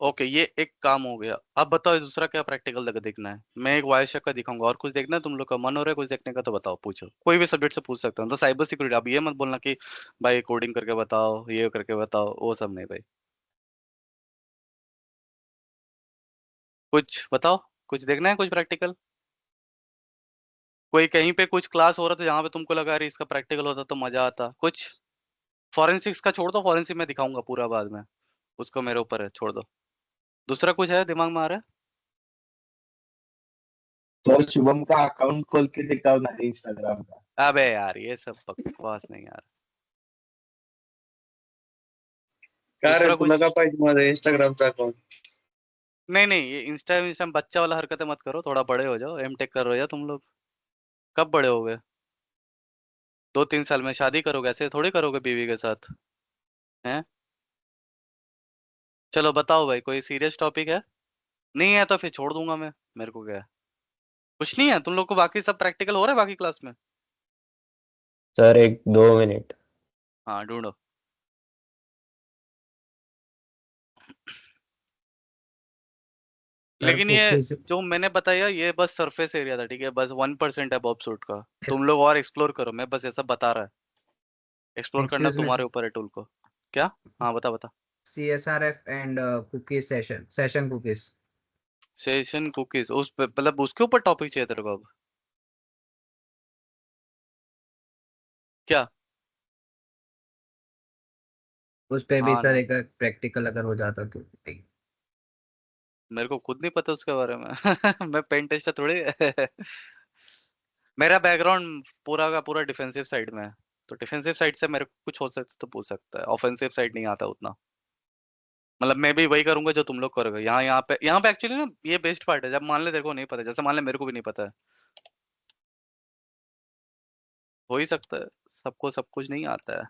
Okay, ये एक काम हो गया। अब बताओ दूसरा क्या प्रैक्टिकल लगा देखना है? मैं एक वायरशेक का दिखाऊंगा, और कुछ देखना है तुम लोग का मन हो रहा है कुछ देखने का तो बताओ, पूछो, कोई भी सब्जेक्ट से पूछ सकते हो। तो साइबर सिक्योरिटी, अब ये मत बोलना कि भाई कोडिंग करके बताओ, ये करके बताओ, वो सब नहीं भाई। कुछ बताओ, कुछ देखना है, कुछ प्रैक्टिकल। कोई कहीं पे कुछ क्लास हो रहा था जहाँ पे तुमको लगा रही इसका प्रैक्टिकल होता तो मजा आता कुछ। फॉरेंसिक्स का छोड़ दो, फॉरेंसिक में दिखाऊंगा पूरा बाद में, उसको मेरे ऊपर है, छोड़ दो। दूसरा कुछ है दिमाग में आ रहा है? सर शुभम का अकाउंट खोल के दिखाओ ना इंस्टाग्राम का। अबे यार ये सब बकवास नहीं यार। काय रे दूसरा तुला कुछ का पाहिजे माझं इंस्टाग्रामचा अकाउंट? नहीं नहीं, ये इंस्टा बच्चा वाला हरकतें मत करो, थोड़ा बड़े हो जाओ, एम टेक कर रहे हो या तुम लोग। कब बड़े हो गए? 2-3 साल में शादी करोगे? ऐसे थोड़ी करोगे बीवी के साथ, हैं? चलो बताओ भाई, कोई सीरियस टॉपिक है? नहीं है तो फिर छोड़ दूंगा मैं, मेरे को क्या है। कुछ नहीं है, तुम लोग को बाकी सब प्रैक्टिकल हो रहा है बाकी क्लास में? Sir 1-2 minute. हाँ ढूंढो। सर लेकिन ये कुकीज जो मैंने बताया ये बस सरफेस एरिया था। ठीक है, बस 1% है बॉब सूट का। तुम लोग और एक्सप्लोर करो, मैं बस ऐसा बता रहा है, एक्सप्लोर करना एक्सक्यूज मी तुम्हारे ऊपर है टूल को। क्या? हाँ बता बता। CSRF and cookies session cookies. Session cookies, उस मतलब उसके ऊपर टॉपिक चाहिए तेरे को अब? क्या? उस पे भी हाँ सर ना, एक प्रैक्टिकल अगर हो जाता तो ठीक। मेरे को खुद नहीं पता उसके बारे में मैं पेन टेस्टर थोड़ी मेरा बैकग्राउंड पूरा का पूरा डिफेंसिव साइड में है, तो डिफेंसिव साइड से मेरे को कुछ हो सकता तो पूछ सकता है, ऑफेंसिव साइड नहीं आता उतना। मतलब मैं भी वही करूंगा जो तुम लोग करोगे। यहाँ पे एक्चुअली ना ये बेस्ट पार्ट है, जब मान ले तेरे को नहीं पता, जैसे मान ले मेरे को भी नहीं पता है, हो ही सकता है सबको सब कुछ नहीं आता है,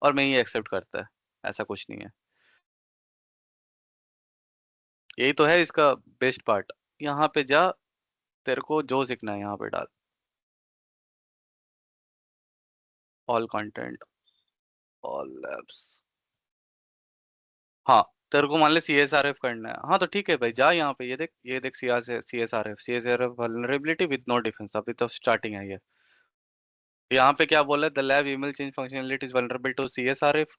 और मैं ये एक्सेप्ट करता है, ऐसा कुछ नहीं है। यही तो है इसका बेस्ट पार्ट। यहाँ पे जा, तेरे को जो सीखना है यहाँ पे डाल, ऑल कंटेंट, ऑल लैब्स। हाँ, तेरे को मान ले CSRF करना है, हाँ तो ठीक है भाई, जा यहाँ पे, ये देख CSRF vulnerability with no defence, अभी तो स्टार्टिंग है ये। यहाँ पे क्या बोला है? The lab email change functionality is vulnerable to CSRF,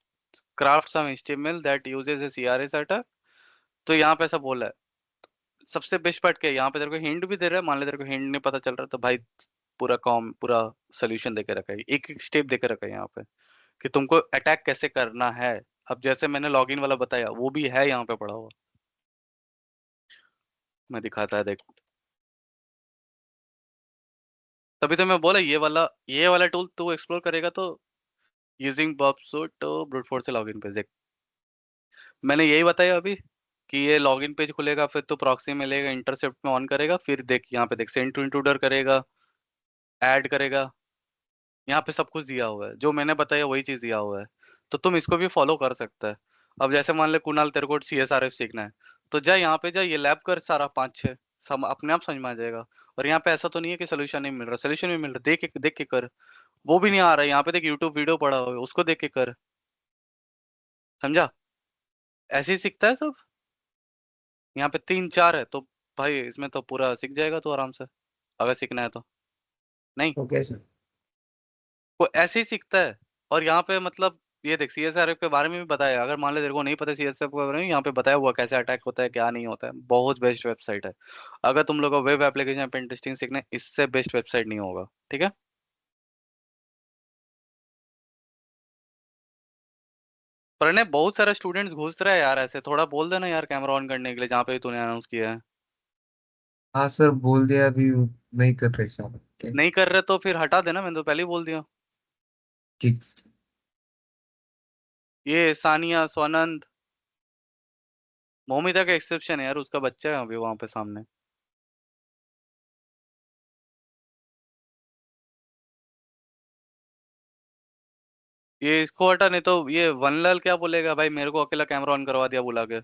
craft some HTML that uses a CRS attack. तो यहाँ पे ऐसा बोला है। सबसे बेस्ट पार्ट क्या है, यहाँ पे तेरे को हिंट भी दे रहा है। मान ले तेरे को हिंट नहीं पता चल रहा तो भाई पूरा सोल्यूशन देके रखा है, एक एक स्टेप देके रखा है यहाँ पे कि तुमको अटैक कैसे करना है। अब जैसे मैंने लॉगिन वाला बताया वो भी है यहाँ पे पड़ा हुआ। मैं दिखाता है, देख। तभी तो मैं बोला ये वाला टूल तू एक्सप्लोर करेगा तो यूजिंग बॉब्सूट तो ब्रूट फोर्स से लॉगिन पेज देख। मैंने यही बताया अभी कि ये लॉगिन पेज खुलेगा, फिर तो प्रॉक्सी में लेगा, इंटरसेप्ट में ऑन करेगा, फिर देख यहाँ पे देख सेंड टू इंट्रूडर करेगा, ऐड करेगा। यहाँ पे सब कुछ दिया हुआ है, जो मैंने बताया वही चीज दिया हुआ है, तो तुम इसको भी फॉलो कर सकता है। अब जैसे मान ले कुणाल तेरे को CSRF सीखना है, तो जा यहाँ पे जा, ये लैब कर सारा 5-6, सब अपने आप समझ में आ जाएगा। और यहाँ पे ऐसा तो नहीं है कि सोल्यूशन नहीं मिल रहा, सोल्यूशन भी मिल रहा है, देख के कर। वो भी नहीं आ रहा है, यहाँ पे देख यूट्यूब वीडियो पड़ा हुआ है, उसको देख के कर। समझा? ऐसे ही सीखता है सब। यहाँ पे 3-4 है, तो भाई इसमें तो पूरा सीख जाएगा तो आराम से, अगर सीखना है तो। नहीं, ओके सर। वो ऐसे ही सीखता है। और यहाँ पे मतलब ये देख CSRF के बारे में भी बताया, अगर मान ले तेरे को नहीं पता CSRF के बारे में, यहाँ पे बताया हुआ कैसे अटैक होता है, क्या नहीं होता है। बहुत बेस्ट वेबसाइट है। अगर तुम लोग को वेब एप्लीकेशन पेन टेस्टिंग सीखना है, इससे बेस्ट वेबसाइट नहीं होगा। ठीक है? प्रणय, बहुत सारे स्टूडेंट्स घुस रहे हैं यार, ऐसे थोड़ा बोल देना यार कैमरा ऑन करने के लिए, जहाँ पे तूने अनाउंस किया है। हाँ सर, बोल दिया, अभी नहीं कर रहे सर। नहीं कर रहे तो फिर हटा देना, मैंने तो पहले ही बोल दिया। ठीक। ये सानिया, स्वानंद, मोमिता का एक्सेप्शन है यार, उसका बच्चा है अभी वहां पे सामने। ये इसको हटा, नहीं तो ये वनलाल क्या बोलेगा भाई, मेरे को अकेला कैमरा ऑन करवा दिया बुला के।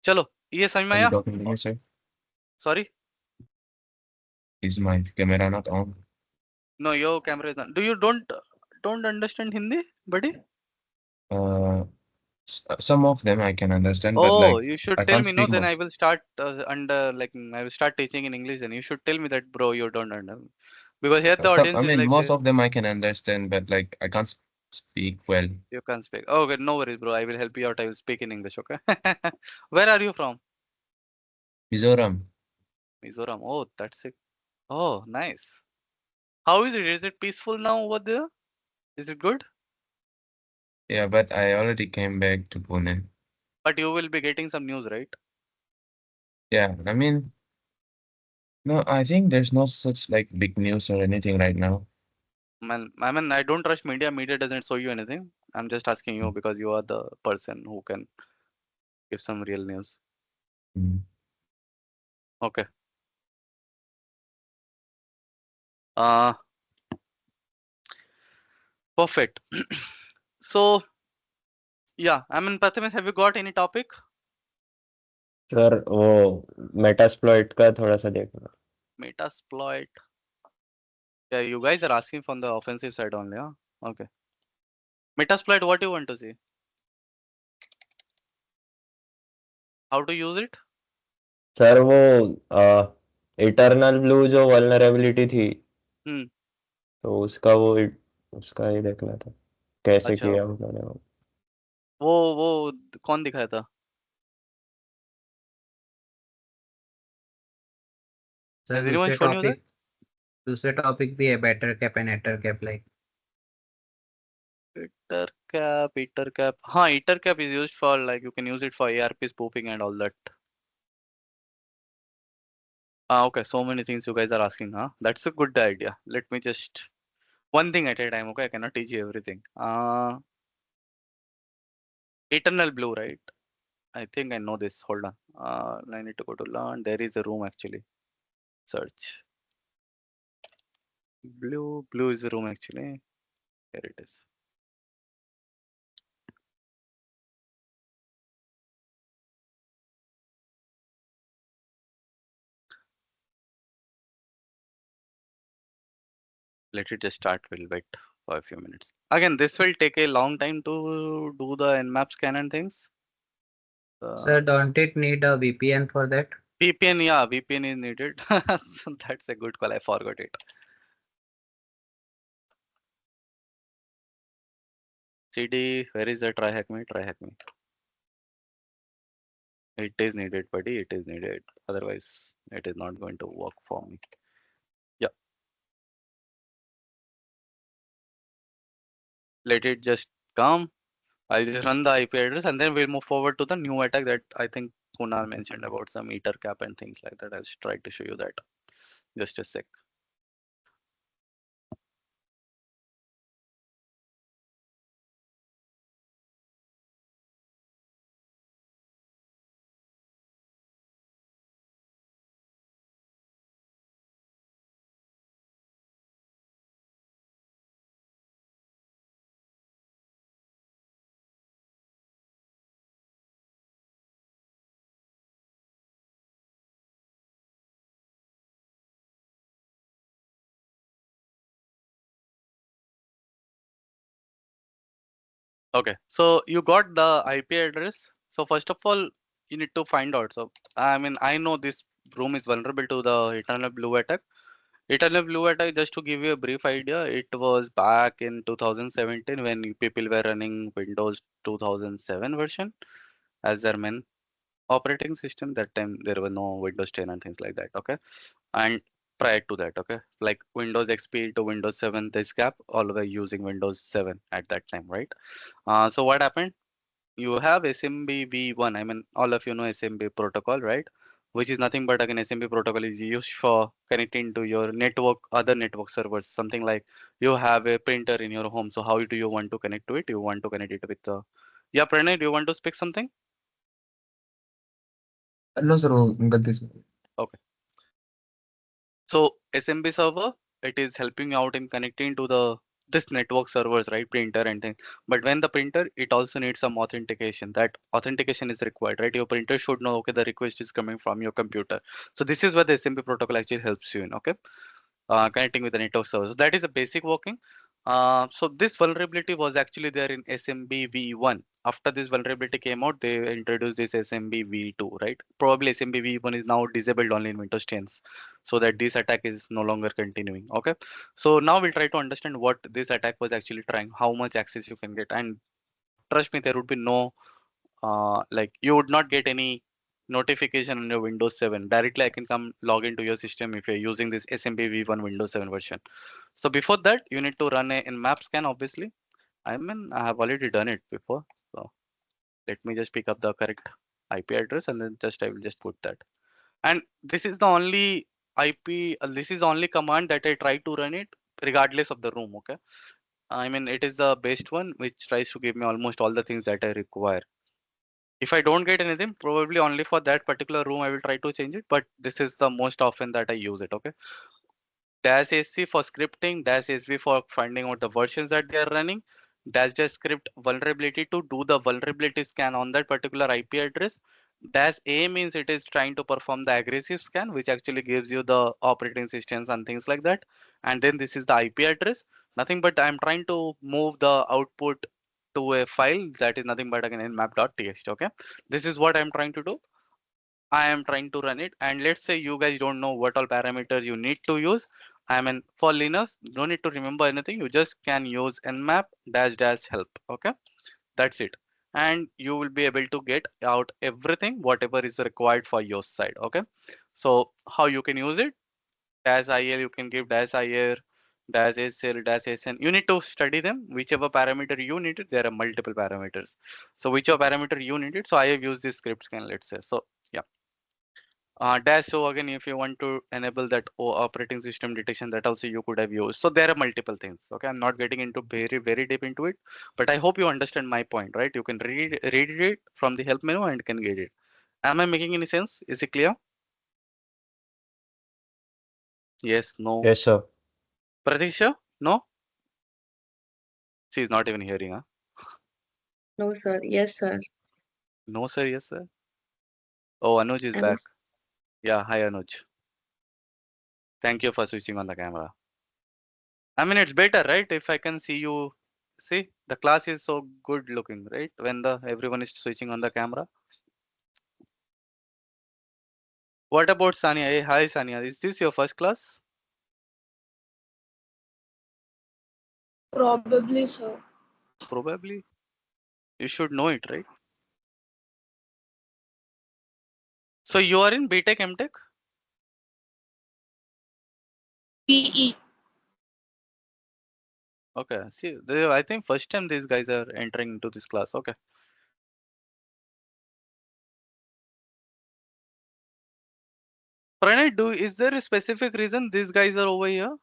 चलो, ये समझ में Are you आया? talking to me, sir? Sorry, Is my camera not on? Know your camera is do you don't understand Hindi buddy? Uh, some of them I can understand, but Oh, like you should I tell can't me. No, speak then I much. will start I will start teaching in English, and you should tell me that, bro, you don't understand, because here the Some, I audience is mean, like most of them I can understand, but like I can't speak well. you can't speak. Okay, no worries, bro. I will help you out. I will speak in English. Okay. Where are you from? Mizoram. Mizoram. Oh, that's it. Oh, nice. How is it? Is it peaceful now over there? Is it good? Yeah, but I already came back to Pune. But you will be getting some news, right? Yeah, I mean, no, I think there's no such like big news or anything right now. Man, I mean, I don't trust media. Media doesn't show you anything. I'm just asking you because you are the person who can give some real news. Mm. Okay. Uh, perfect. So, yeah, I mean, Prathamesh, have you got any topic? Sir वो Metasploit का थोड़ा सा देखना। Metasploit. Yeah, you guys are asking from the offensive side only, huh? Okay. Metasploit, what you want to see? How to use it? Sir वो eternal blue जो vulnerability थी, हम्म, तो उसका ही देखना था, कैसे अच्छा, किया उन्होंने वो। वो कौन दिखाया था? Sir Has anyone shown you that? दूसरे टॉपिक भी है, better cap and eater cap like. Eater cap. Huh, eater cap is used for, like, you can use it for ARP spoofing and all that. Okay, so many things you guys are asking, huh? That's a good idea. Let me just one thing at a time, okay? I cannot teach you everything. Eternal blue, right? I think I know this. Hold on. I need to go to learn. There is a room actually. Search. Blue is the room actually. Here it is. Let it just start. We'll wait for a few minutes. Again, this will take a long time to do the nmap scan and things. Sir, don't it need a VPN for that? VPN, yeah, VPN is needed. So that's a good call. I forgot it. CD, where is the try hack me? Try hack me. It is needed, buddy. It is needed. Otherwise, it is not going to work for me. Yeah. let it just come. I'll just run the IP address and then we'll move forward to the new attack that I think Kunal mentioned about some meter cap and things like that. I'll just try to show you that. Just a sec. Okay, so you got the IP address. So first of all, you need to find out. So I mean, I know this room is vulnerable to the Eternal Blue attack. Eternal Blue attack, just to give you a brief idea, it was back in 2017 when people were running Windows 2007 version as their main operating system. That time there were no Windows 10 and things like that. Okay, and prior to that, okay, like Windows XP to Windows 7, this gap, all were using Windows 7 at that time, right? So what happened? You have SMB v1. I mean, all of you know SMB protocol, right? Which is nothing but again, SMB protocol is used for connecting to your network, other network servers. Something like you have a printer in your home. So how do you want to connect to it? You want to connect it with the. Yeah, Pranay, do you want to speak something? No sir वो गलती से Okay. So SMB server, it is helping you out in connecting to the this network servers, right? Printer and things. But when the printer, it also needs some authentication. That authentication is required, right? Your printer should know, okay, the request is coming from your computer. So this is where the SMB protocol actually helps you in, okay? Connecting with the network servers. That is a basic working. So this vulnerability was actually there in SMB v1. After this vulnerability came out, they introduced this SMB v2, right? Probably SMB v1 is now disabled only in Windows 10s, so that this attack is no longer continuing. Okay, so now we'll try to understand what this attack was actually trying, how much access you can get, and trust me, there would be no like you would not get any notification on your Windows 7. Directly I can come log into your system if you're using this SMB v1 Windows 7 version. So before that, you need to run a nmap scan, obviously. I mean, I have already done it before. So let me just pick up the correct IP address and then just I will just put that. And this is the only IP, this is the only command that I try to run it regardless of the room. Okay. I mean, it is the best one which tries to give me almost all the things that I require. If I don't get anything, probably only for that particular room, I will try to change it. But this is the most often that I use it. Okay. Dash SC for scripting, dash SV for finding out the versions that they are running, dash just script vulnerability to do the vulnerability scan on that particular IP address. Dash A means it is trying to perform the aggressive scan, which actually gives you the operating systems and things like that. And then this is the IP address. Nothing but I'm trying to move the output to a file that is nothing but again nmap.txt. Okay, this is what I'm trying to do. I am trying to run it, and let's say you guys don't know what all parameters you need to use. I mean, for Linux, no need to remember anything. You just can use nmap dash dash help. Okay, that's it, and you will be able to get out everything whatever is required for your side. Okay, so how you can use it? Dash il, you can give dash ir, dash sl, dash sn. You need to study them. Whichever parameter you need it, there are multiple parameters. So whichever parameter you need it. So I have used this script scan. Let's say so. Yeah. Dash, so again, if you want to enable that operating system detection, that also you could have used. So there are multiple things. Okay, I'm not getting into very deep into it, but I hope you understand my point, right? You can read it from the help menu and can get it. Am I making any sense? Is it clear? Yes, no. Yes, sir. Pratisha? No? She's not even hearing, huh? No, sir. Yes, sir. No, sir. Yes, sir. Oh, Anuj is I'm back. Yeah, hi, Anuj. Thank you for switching on the camera. I mean, it's better, right? If I can see you, see, the class is so good looking, right? When the everyone is switching on the camera. What about Sania? Hey, hi, Sania. Is this your first class? Probably, sir. Probably. You should know it, right? So you are in BTech, MTech? PE. Okay. See, I think first time these guys are entering into this class. Okay. Pranay, is there a specific reason these guys are over here?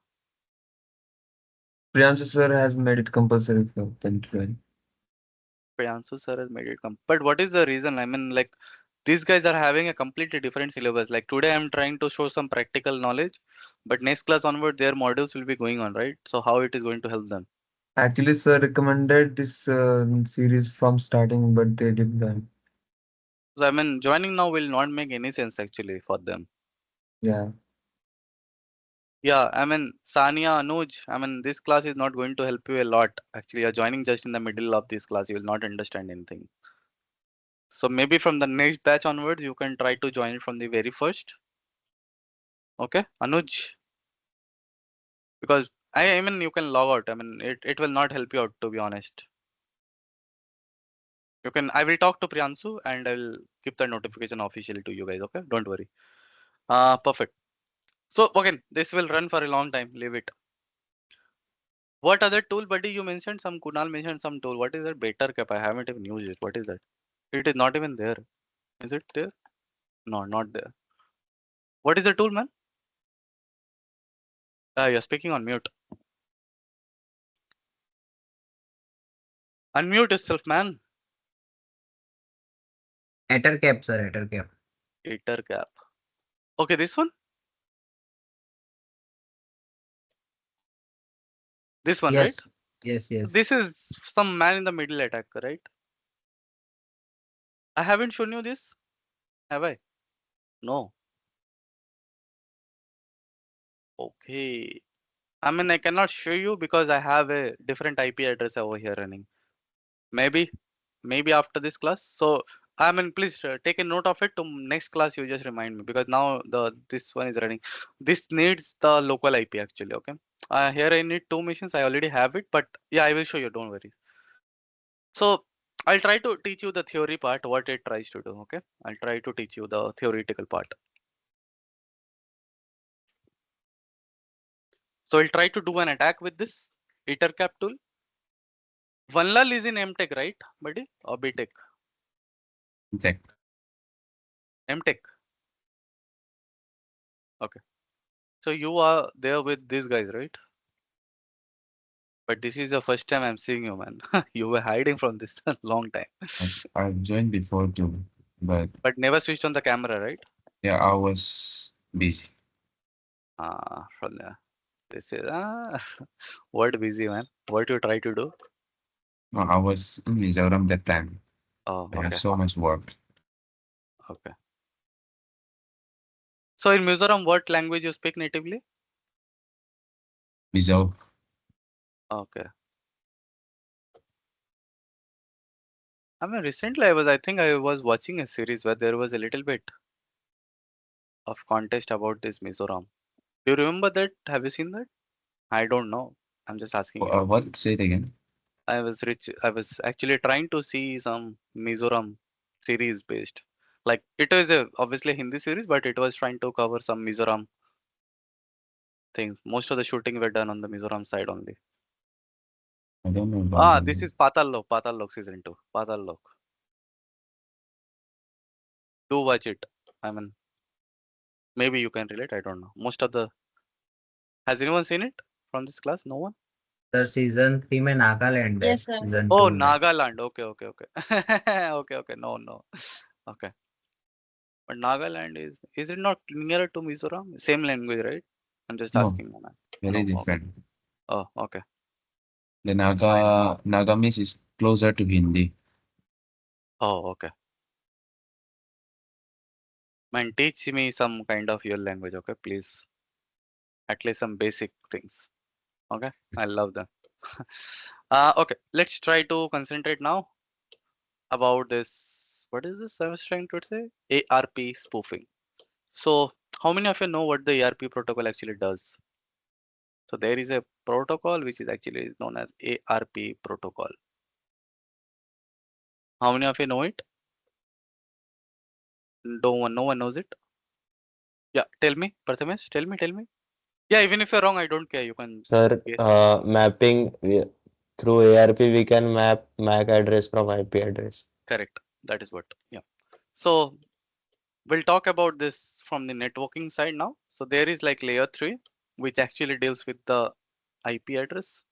Priyanshu sir has made it compulsory for them to join. Priyanshu sir has made it come. But what is the reason? I mean, like, these guys are having a completely different syllabus. Like today, I'm trying to show some practical knowledge, but next class onward, their modules will be going on, right? So how it is going to help them? Actually, sir recommended this series from starting, but they didn't join. So I mean, joining now will not make any sense actually for them. Yeah. Yeah, I mean, Sania, Anuj, I mean, this class is not going to help you a lot. Actually, you're joining just in the middle of this class. You will not understand anything. So maybe from the next batch onwards, you can try to join it from the very first. Okay, Anuj, because I mean, you can log out. I mean, it will not help you out, to be honest. You can, I will talk to Priyansu and I will keep the notification officially to you guys. Okay, don't worry. Perfect. So again, this will run for a long time. Leave it. What other tool, buddy? You mentioned some. Kunal mentioned some tool. What is that? BetterCap. I haven't even used it. What is that? It is not even there. Is it there? No, not there. What is the tool, man? You're speaking on mute. Unmute yourself, man. Ettercap, sir, Ettercap. BetterCap. Okay, this one. This one, right? Yes, yes. This is some man in the middle attack, right? I haven't shown you this. Have I? No. Okay. I mean, I cannot show you because I have a different IP address over here running. Maybe after this class. So I mean, please take a note of it. To next class, you just remind me because now this one is running. This needs the local IP actually. Okay. Here I need 2 machines. I already have it, but yeah, I will show you. Don't worry. So I'll try to teach you the theory part, what it tries to do. Okay. I'll try to teach you the theoretical part. So I'll try to do an attack with this EtherCap tool. Vanlal is in MTech, right, buddy? Or BTech? Tech. MTech. Okay. So you are there with these guys, right? But this is the first time I'm seeing you, man. You were hiding from this a long time. I've joined before too, but But never switched on the camera, right? yeah, I was busy. From there. This is what busy, man. What you try to do? No, I was in Mizoram that time. Oh, I have okay. so much work. Okay. So in Mizoram, what language you speak natively? Mizo. Okay. I mean, recently I think I was watching a series where there was a little bit of contest about this Mizoram. Do you remember that? Have you seen that? I don't know. I'm just asking you. What? Say it again. I was actually trying to see some Mizoram series based. Like it is obviously a Hindi series, but it was trying to cover some Mizoram things. Most of the shooting were done on the Mizoram side only. I don't know about This is Patal Lok season 2. Patal Lok. Do watch it. I mean, maybe you can relate. I don't know. Has anyone seen it from this class? No one? Sir, season 3 में नागालैंड है, Yes, sir. season Oh, 2 में. Nagaland. Okay. Okay. No. Okay. But Nagaland is it not nearer to Mizoram? Same language, right? I'm just No, asking. Man. very No, different. Oh, okay. The Nagamis is closer to Hindi. Oh, okay. Man, teach me some kind of your language, okay, please. At least some basic things. Okay, I love them. Okay, let's try to concentrate now about this. What is this I was trying to say? ARP spoofing. So, how many of you know what the ARP protocol actually does? So there is a protocol which is actually known as ARP protocol. How many of you know it? No one knows it. Yeah, tell me, Prathamesh, tell me. Yeah, even if you're wrong, I don't care. You can. Sir, Yeah. mapping through ARP, we can map MAC address from IP address. Correct. That is what. Yeah. So we'll talk about this from the networking side now. So there is like layer 3, which actually deals with the IP address.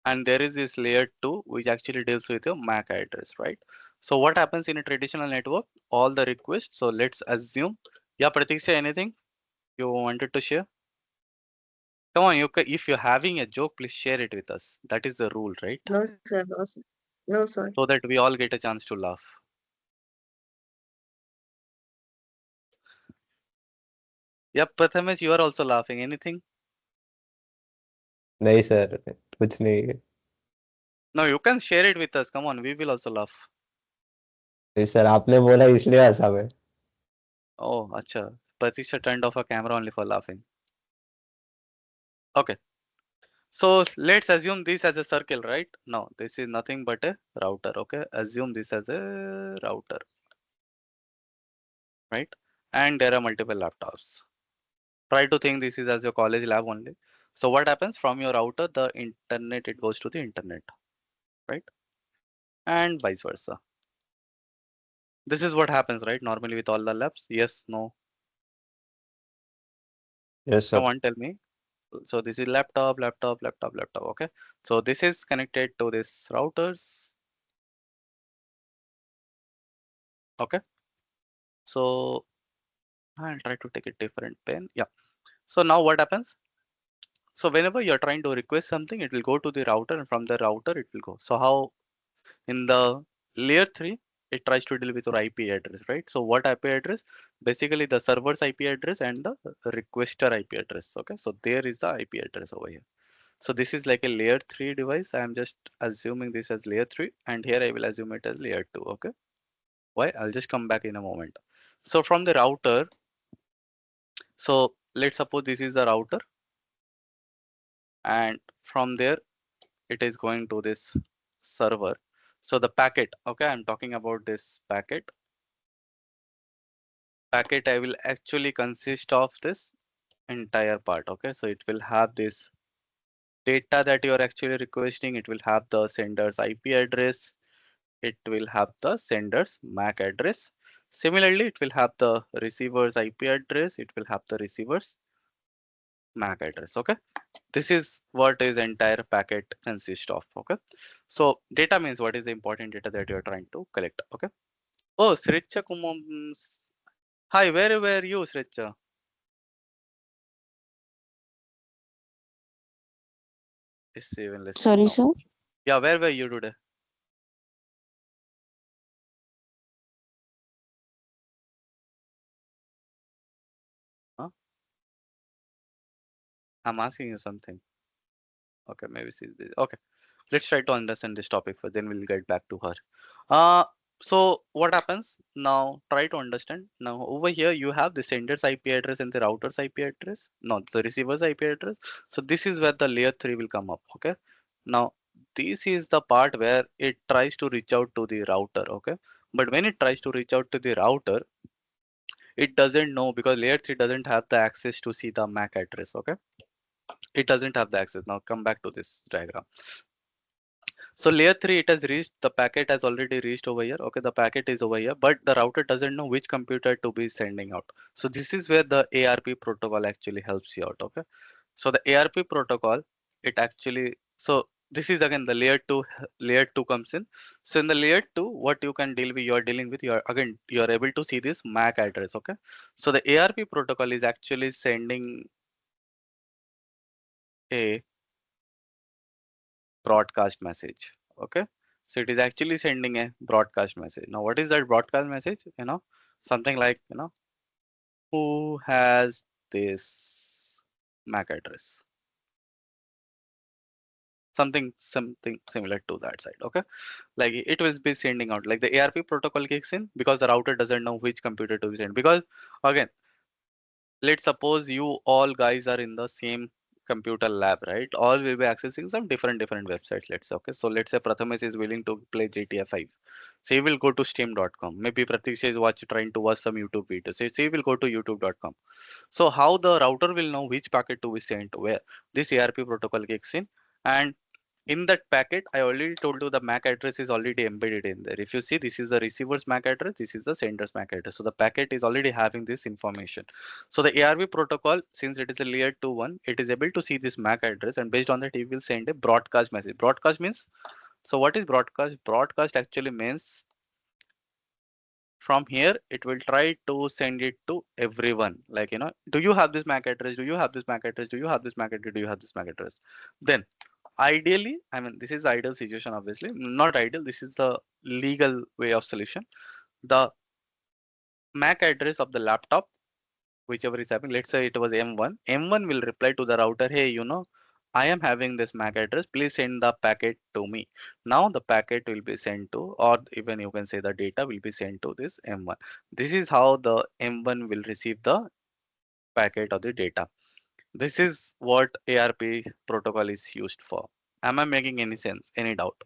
And there is this layer 2, which actually deals with your MAC address, right? So what happens in a traditional network? All the requests. So let's assume. Yeah, Pratiksha, anything you wanted to share? Come on, if you're having a joke, please share it with us. That is the rule, right? No, sir. No, sir. No, sir. So that we all get a chance to laugh. Yeah, Prathamesh, you are also laughing. Anything? नहीं sir, कुछ नहीं. No, you can share it with us. Come on, we will also laugh. नहीं sir, आपने बोला इसलिए हंसा मैं. Oh, acha. Pratiksha turned off her camera only for laughing. Okay. So let's assume this as a circle, right? No, this is nothing but a router. Okay. Assume this as a router, right? And there are multiple laptops. Try to think this is as your college lab only. So what happens from your router, the internet, it goes to the internet, right? And vice versa. This is what happens, right? Normally with all the labs. Yes, no. Yes sir. Someone tell me. So this is laptop. Okay. So this is connected to this routers. Okay. So I'll try to take a different pen. Yeah. So now what happens? So whenever you're trying to request something, it will go to the router, and from the router it will go. So how in the layer 3, it tries to deal with your IP address, right? So what IP address? Basically the server's IP address and the requester IP address. Okay. So there is the IP address over here. So this is like a layer 3 device. I am just assuming this as layer 3, and here I will assume it as layer 2. Okay. Why? I'll just come back in a moment. So from the router, so let's suppose this is the router, and from there it is going to this server. So the packet, okay, I'm talking about this packet. Packet I will actually consist of this entire part. Okay, so it will have this data that you are actually requesting. It will have the sender's IP address. It will have the sender's MAC address. Similarly, it will have the receiver's IP address. It will have the receiver's MAC address. Okay, this is what is entire packet consist of. Okay, so data means what is the important data that you are trying to collect. Okay. Oh, Sricha Kumam. Hi, where were you, Sricha? Is even listening Sorry, now. sir. Yeah, where were you today? Huh? I'm asking you something. Okay, maybe she's busy. Okay, let's try to understand this topic first, then we'll get back to her. Uh, so what happens now? Try to understand. Now over here you have the sender's IP address and the router's IP address. No, the receiver's IP address. So this is where the layer 3 will come up. Okay. Now this is the part where it tries to reach out to the router. Okay. But when it tries to reach out to the router, it doesn't know because layer 3 doesn't have the access to see the MAC address. Okay. It doesn't have the access. Now come back to this diagram. So layer 3, it has reached, the packet has already reached over here. Okay, the packet is over here, but the router doesn't know which computer to be sending out. So this is where the ARP protocol actually helps you out. Okay, so the ARP protocol, it actually, so this is again the layer 2 comes in. So in the layer 2, what you can deal with, you are dealing with, you are able to see this MAC address. Okay, so the ARP protocol is actually sending a broadcast message. Okay, so it is actually sending a broadcast message. Now what is that broadcast message? Something like, who has this MAC address, something similar to that side. Okay, like it will be sending out, like the ARP protocol kicks in because the router doesn't know which computer to be sent. Because again, let's suppose you all guys are in the same computer lab, right? All will be accessing some different websites, let's say. Okay, so let's say Prathamesh is willing to play GTA 5. Say we'll go to steam.com. Maybe Pratik says trying to watch some YouTube video. Say we'll go to youtube.com. So how the router will know which packet to be sent where? This ARP protocol kicks in, and in that packet, I already told you the MAC address is already embedded in there. If you see, this is the receiver's MAC address, this is the sender's MAC address. So the packet is already having this information. So the ARP protocol, since it is a layer 2 one, it is able to see this MAC address, and based on that, it will send a broadcast message. Broadcast means, so what is broadcast? Broadcast actually means from here, it will try to send it to everyone. Like, do you have this MAC address? Do you have this MAC address? Do you have this MAC address? Do you have this MAC address? Then ideally, I mean, this is ideal situation, obviously not ideal. This is the legal way of solution. The MAC address of the laptop, whichever is happening, let's say it was M1 will reply to the router, hey, I am having this MAC address, please send the packet to me. Now the packet will be sent to, or even you can say the data will be sent to this M1. This is how the M1 will receive the packet or the data. This is what ARP protocol is used for. Am I making any sense? Any doubt?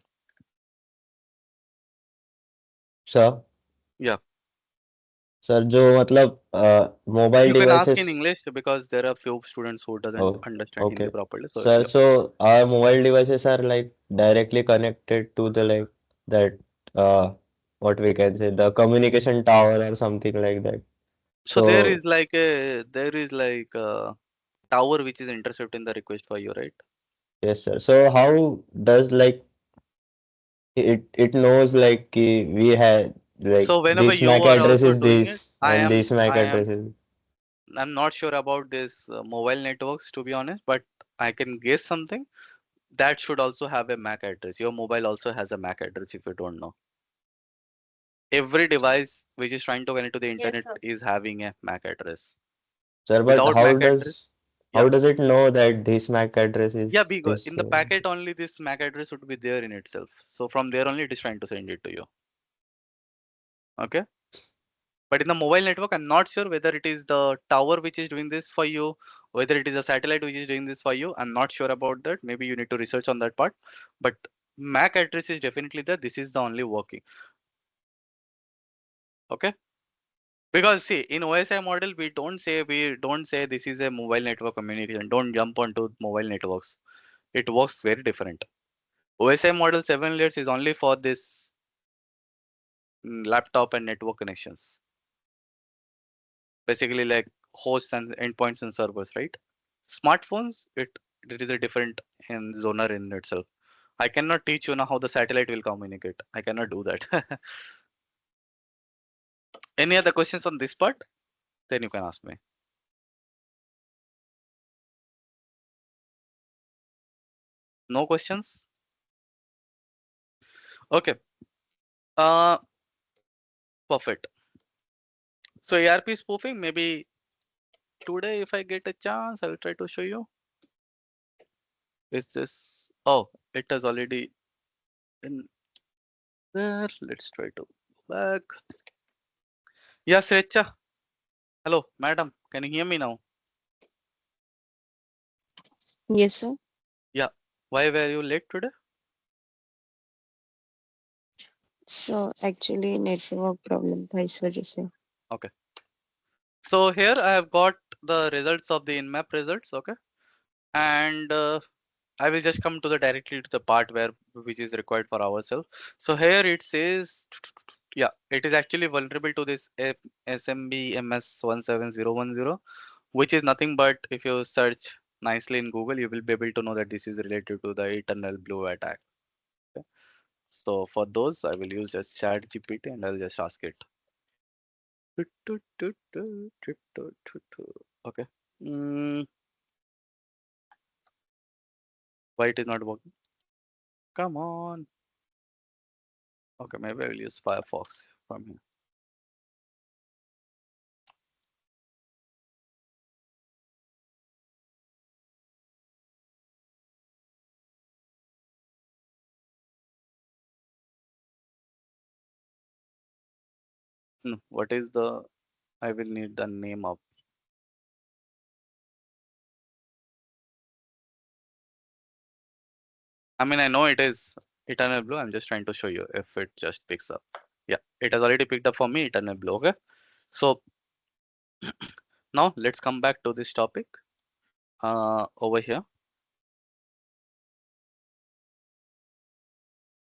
Sir Yeah. Sir जो मतलब mobile You can ask in devices English because there are few students who doesn't Oh, understand okay. Hindi properly. So Sir, yeah. so our mobile devices are like directly connected to the like that what we can say the communication tower or something like that. So there So is like a tower which is intercepting the request for you, right? yes, sir. So how does like it knows like we have like So whenever this you MAC are address also is doing it, this and this MAC address is I'm not sure about this mobile networks, to be honest, but I can guess something that should also have a MAC address. Your mobile also has a MAC address if you don't know. Every device which is trying to connect to the internet sir. is having a MAC address. sir, but Without MAC address, how yeah. does it know that this MAC address is Yeah, because this in the packet only this MAC address would be there in itself. So from there only it is trying to send it to you. Okay. But in the mobile network, I'm not sure whether it is the tower which is doing this for you, whether it is a satellite which is doing this for you. I'm not sure about that. Maybe you need to research on that part. But MAC address is definitely there. This is the only working. Okay. Because see, in OSI model, we don't say this is a mobile network communication. Don't jump onto mobile networks. It works very different. OSI model 7 layers is only for this laptop and network connections. Basically like hosts and endpoints and servers, right? Smartphones, it is a different in zoner in itself. I cannot teach you now how the satellite will communicate. I cannot do that. Any other questions on this part? Then you can ask me. No questions? Okay. Perfect. So ARP spoofing, maybe today if I get a chance, I will try to show you. Is this? Oh, it has already been there. Let's try to go back. Yes, Recha. Hello, madam. Can you hear me now? Yes, sir. Yeah. Why were you late today? So actually network problem था इस वजह से. Okay. So here I have got the results of the in-map results. Okay. And I will just come to the directly to the part where which is required for ourselves. So here it says, yeah, it is actually vulnerable to this SMB MS17010, which is nothing but if you search nicely in Google, you will be able to know that this is related to the Eternal Blue attack. Okay. So for those, I will use just ChatGPT and I'll just ask it. Okay. Why it is not working? Come on. Okay, maybe I will use Firefox from here. No, what is the? I will need the name of. I mean, I know it is Eternal Blue. I'm just trying to show you if it just picks up. Yeah, it has already picked up for me eternal blue. Okay, so now let's come back to this topic over here.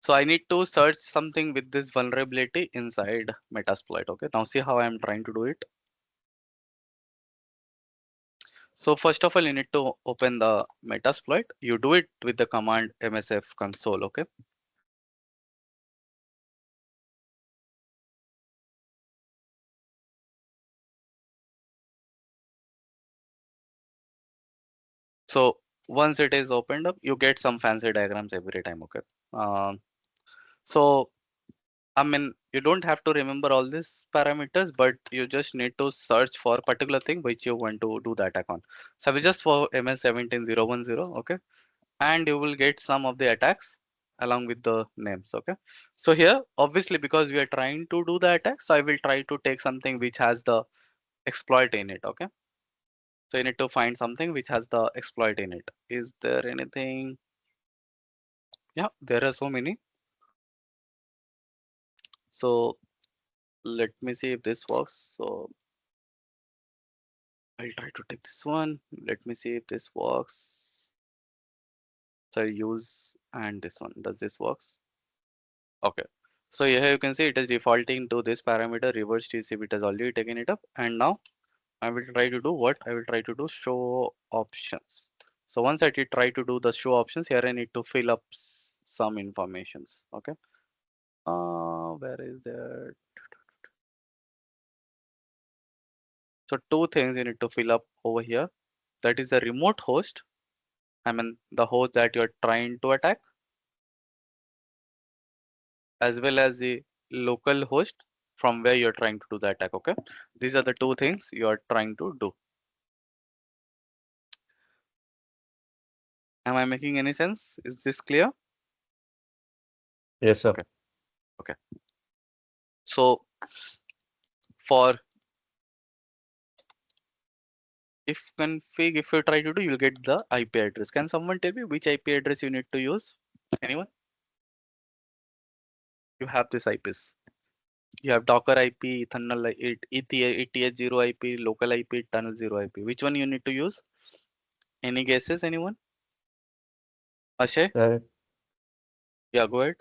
So I need to search something with this vulnerability inside Metasploit. Okay, now see how I am trying to do it. So first of all, you need to open the Metasploit. You do it with the command msf console. Okay. So once it is opened up, you get some fancy diagrams every time. Okay. So I mean, you don't have to remember all these parameters, but you just need to search for a particular thing which you want to do the attack on. So we just for MS17010, okay, and you will get some of the attacks along with the names. Okay, so here obviously because we are trying to do the attack, so I will try to take something which has the exploit in it. Okay, so you need to find something which has the exploit in it. Is there anything? Yeah, there are so many. So let me see if this works. So I'll try to take this one. Let me see if this works. So I use and this one. Does this works? Okay. So here you can see it is defaulting to this parameter reverse TCP. It has already taken it up. And now I will try to do what? I will try to do show options. So once I did try to do the show options, here I need to fill up some informations. Okay. Where is that? So two things you need to fill up over here. That is the remote host. I mean the host that you're trying to attack, as well as the local host from where you're trying to do the attack. Okay, these are the two things you are trying to do. Am I making any sense? Is this clear? Yes, sir. Okay. Okay, so for if config, if you try to do, you'll get the IP address. Can someone tell me which IP address you need to use? Anyone? You have this IPs. You have Docker IP, Ethernet, ETH0 IP, local IP, tunnel 0 IP. Which one you need to use? Any guesses? Anyone? Ashay? Yeah, go ahead.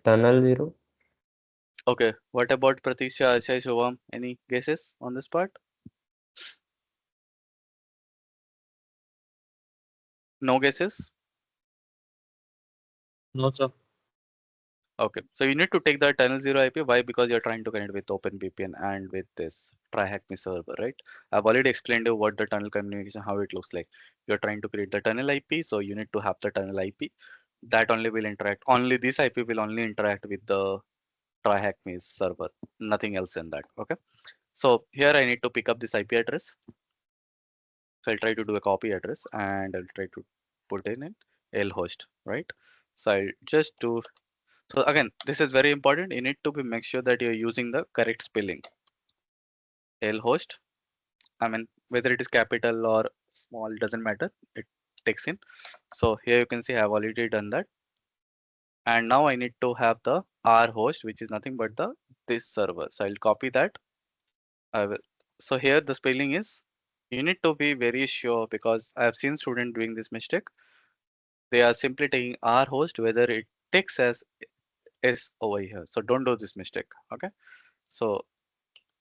Tunnel 0. Okay. What about Pratisha, Ashay, Shubham? Any guesses on this part? No guesses? No, sir. Okay. So you need to take the tunnel 0 IP. Why? Because you're trying to connect with OpenVPN and with this TryHackMe server, right? I've already explained you what the tunnel communication, how it looks like. You're trying to create the tunnel IP. So you need to have the tunnel IP. That only will interact. Only this IP will only interact with the TryHackMe server. Nothing else in that. Okay. So here I need to pick up this IP address. So I'll try to do a copy address and I'll try to put in an lhost, right? So I'll just do, so again, this is very important. You need to be make sure that you're using the correct spelling. Lhost, I mean, whether it is capital or small, doesn't matter. It takes in. So here you can see I've already done that. And now I need to have the R host, which is nothing but the this server. So I'll copy that. I will. So here the spelling is, you need to be very sure because I have seen students doing this mistake. They are simply taking R host, whether it takes as S over here. So don't do this mistake. Okay. So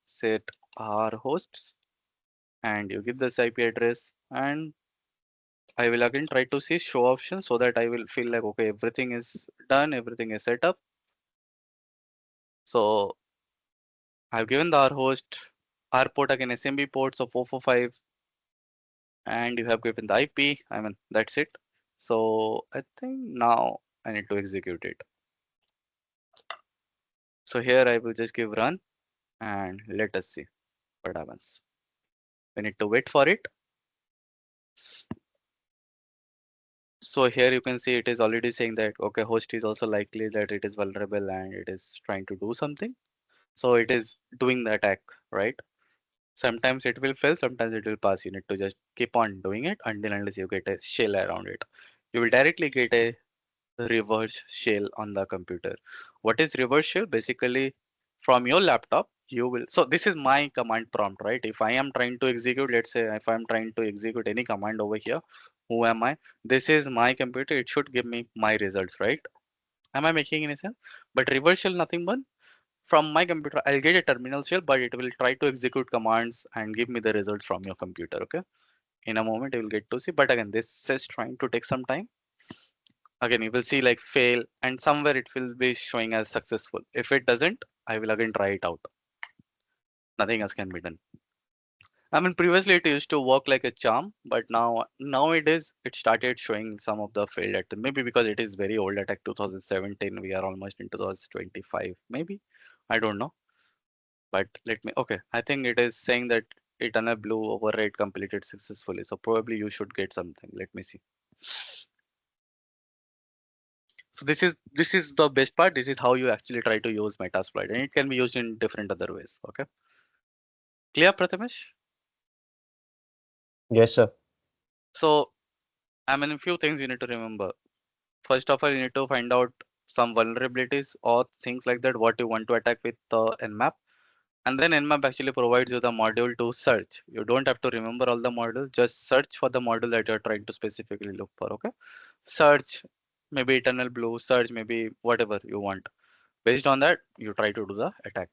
set R hosts and you give this IP address, and I will again try to see show options so that I will feel like, okay, everything is done, everything is set up. So I've given the R host, R port again, SMB ports of 445, and you have given the IP. I mean, that's it. So I think now I need to execute it. So here I will just give run and let us see what happens. We need to wait for it. So here you can see it is already saying that, okay, host is also likely that it is vulnerable and it is trying to do something. So it is doing the attack, right? Sometimes it will fail, sometimes it will pass. You need to just keep on doing it until unless you get a shell around it. You will directly get a reverse shell on the computer. What is reverse shell? Basically, from your laptop, you will. So this is my command prompt, right? If I am trying to execute, let's say if I'm trying to execute any command over here, who am I? This is my computer. It should give me my results, right? Am I making any sense? But reverse shell, nothing but from my computer, I'll get a terminal shell, but it will try to execute commands and give me the results from your computer. Okay. In a moment, you will get to see. But again, this is trying to take some time. Again, you will see like fail, and somewhere it will be showing as successful. If it doesn't, I will again try it out. Nothing else can be done. I mean, previously it used to work like a charm, but nowadays it started showing some of the failed attack. Maybe because it is very old attack, 2017. We are almost in 2025. Maybe I don't know. But let me. Okay, I think it is saying that Eternal Blue override completed successfully. So probably you should get something. Let me see. So this is the best part. This is how you actually try to use Metasploit, and it can be used in different other ways. Okay. Clear, Prathamesh? Yes, sir. So I mean, a few things you need to remember. First of all, you need to find out some vulnerabilities or things like that, what you want to attack with Nmap. And then Nmap actually provides you the module to search. You don't have to remember all the modules, just search for the module that you're trying to specifically look for. Okay. Search maybe Eternal Blue, search maybe whatever you want. Based on that, you try to do the attack.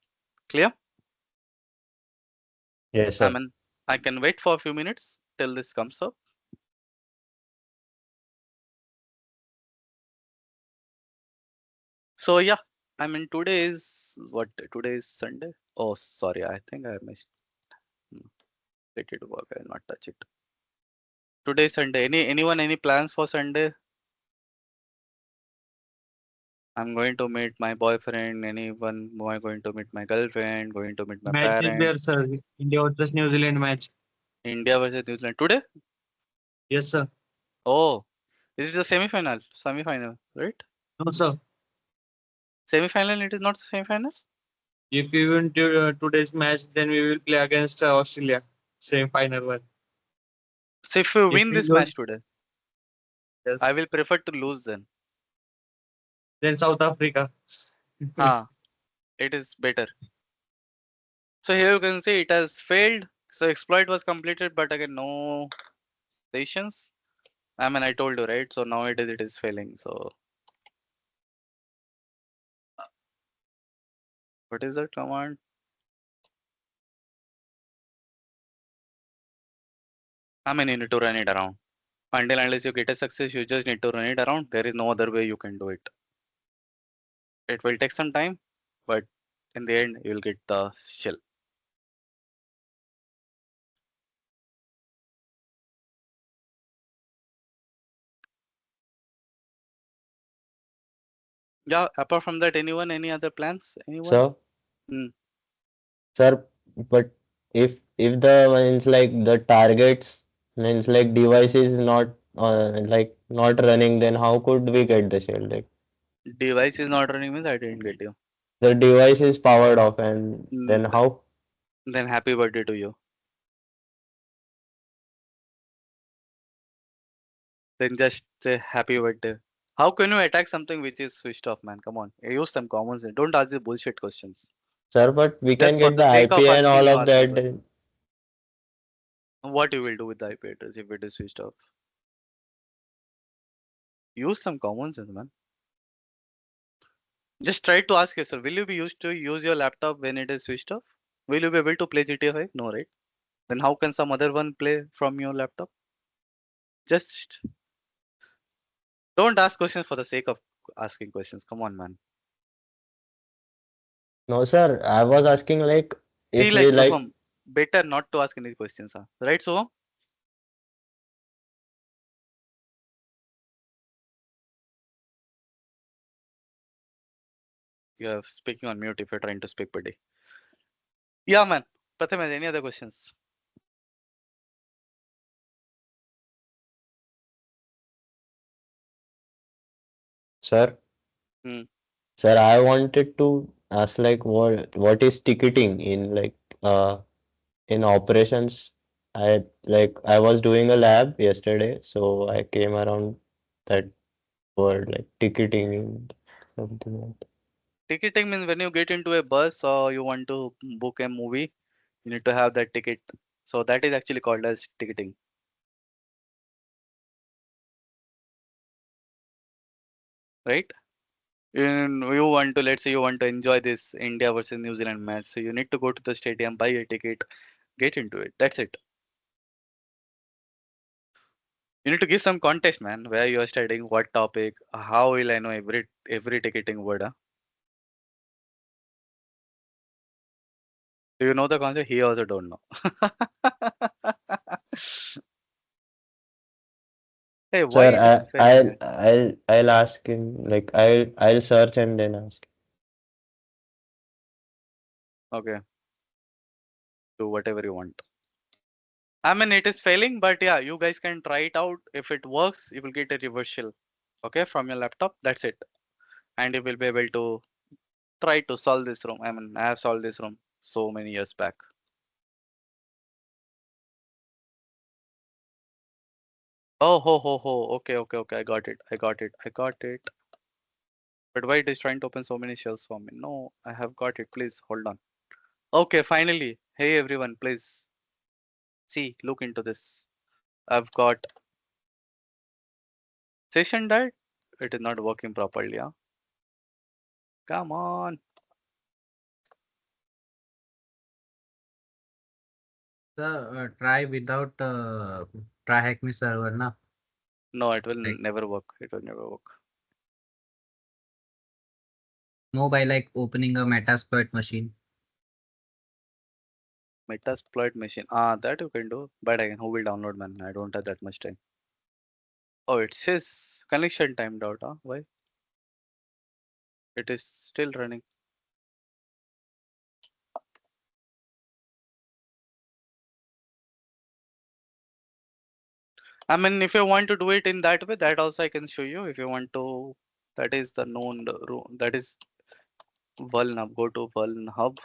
Clear? Yes, I sir. mean, I can wait for a few minutes till this comes up. So yeah, I mean today is what? Today is Sunday. Oh, sorry, I think I missed. Let it work. I will not touch it. Today is Sunday. Any plans for Sunday? I'm going to meet my boyfriend. Anyone? Am I going to meet my girlfriend? Going to meet my Match is there, parents? sir. India versus New Zealand match. India versus New Zealand today? Yes, sir. Oh, is it the semi-final? Semi-final, right? No, sir. Semi-final. It is not the semi-final. If we win today's match, then we will play against Australia. Same final one. So if we If win we this lose, match today, yes. I will prefer to lose then. Then South Africa. It is better. So here you can see it has failed. So exploit was completed, but again no sessions. I mean, I told you, right? So nowadays it is failing. So what is that command? I mean, you need to run it around. Unless you get a success, you just need to run it around. There is no other way you can do it. It will take some time, but in the end, you will get the shell. Yeah, apart from that, any other plans? Anyone? Sir, Hmm. sir, but if the means like the targets means like device is not like not running, then how could we get the shell? Like Device is not running means I didn't get you. the device is powered off, and then Mm, how? Then happy birthday to you. Then just say happy birthday. How can you attack something which is switched off, man? Come on, use some common sense. Don't ask the bullshit questions. Sir, but we can Just for get the the sake of IP and asking, all you of ask the that. question. What you will do with the IP address if it is switched off? Use some common sense, man. Just try to ask yourself, will you be used to use your laptop when it is switched off? Will you be able to play GTA 5? No, right? Then how can some other one play from your laptop? Just don't ask questions for the sake of asking questions. Come on, man. No, sir, I was asking like See, if like we like Subham, better not to ask any questions, huh? Right, Subham? You're speaking on mute if you're trying to speak, buddy. Yeah, man. Pratham, any other questions? sir, Hmm. sir, I wanted to ask like what is ticketing in like in operations? I was doing a lab yesterday, so I came around that word like ticketing and something like that. Ticketing means when you get into a bus or you want to book a movie, you need to have that ticket. So that is actually called as ticketing. Right? You want to, let's say you want to enjoy this India versus New Zealand match. So you need to go to the stadium, buy a ticket, get into it. That's it. You need to give some context, man. Where you are studying, what topic, how will I know every ticketing word? Do you know the concept? He also don't know. Hey, why Sir, it is failing? I'll ask him like I'll search and then ask. Okay, do whatever you want. I mean, it is failing, but yeah, you guys can try it out. If it works, you will get a reversal, okay, from your laptop. That's it, and you will be able to try to solve this room. I mean, I have solved this room so many years back. Oh, ho, ho, ho. Okay, okay, okay. I got it. I got it. I got it. But why it is trying to open so many shells for me? No, I have got it. Please hold on. Okay, finally. Hey, everyone, please see, look into this. I've got session died. It is not working properly. Huh? Come on. Sir, try without try hack me server na. No, it will Like never work. It will never work. no by like opening a Metasploit machine. Metasploit machine. Ah, that you can do. But again, who will download, man? I don't have that much time. Oh, it says connection timed out. Huh? Why? It is still running. I mean, if you want to do it in that way, that also I can show you. If you want to, that is the known room. That is Vuln Hub. Go to Vuln Hub.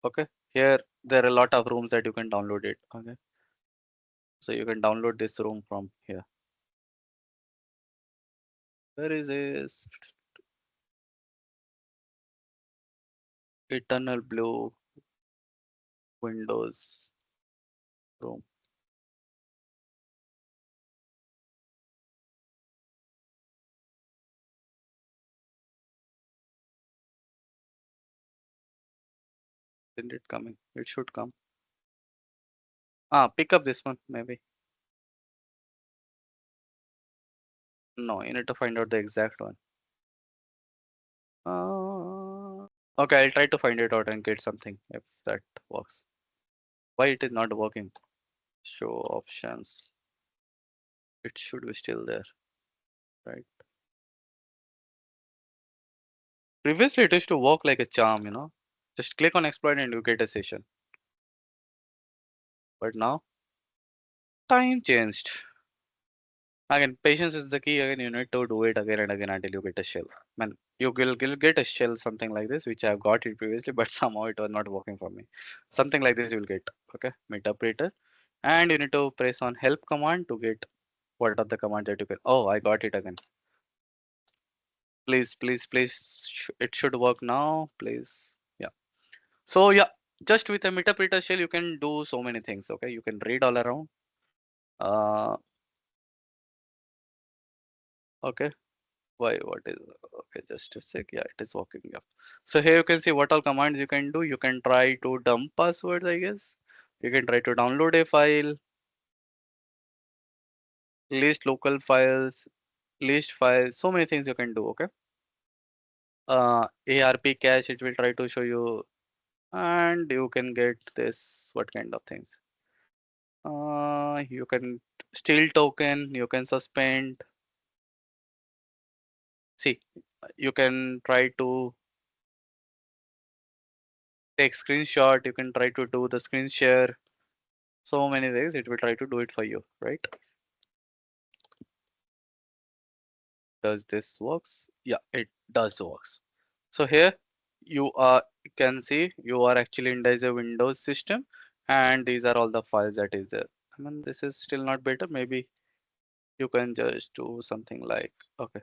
Okay. Here, there are a lot of rooms that you can download it. Okay. So you can download this room from here. Where is this? Eternal Blue Windows room. Isn't it coming? It should come. Ah, pick up this one, maybe. No, you need to find out the exact one. Okay, I'll try to find it out and get something if that works. Why it is not working? Show options. It should be still there, right? Previously, it used to work like a charm, you know. Just click on exploit and you get a session. But now, time changed. Again, patience is the key. Again, you need to do it again and again until you get a shell. Man, you will get a shell, something like this, which I've got it previously, but somehow it was not working for me. Something like this you will get. Okay, Metapreter. And you need to press on help command to get what are the commands that you can. Oh, I got it again. Please, please, please. It should work now. Please. Yeah. So yeah, just with a Metapreter shell, you can do so many things. Okay, you can read all around. Okay. Why? What is? Okay, just a sec. Yeah, it is working. Yeah. So here you can see what all commands you can do. You can try to dump passwords, I guess. You can try to download a file, list local files, list files. So many things you can do. Okay. ARP cache. It will try to show you, and you can get this. What kind of things? You can steal token. You can suspend. See, you can try to take screenshot. You can try to do the screen share. So many ways it will try to do it for you, right? Does this works? Yeah, it does works. So here you can see you are actually in a Windows system, and these are all the files that is there. I mean, this is still not better. Maybe you can just do something like, okay.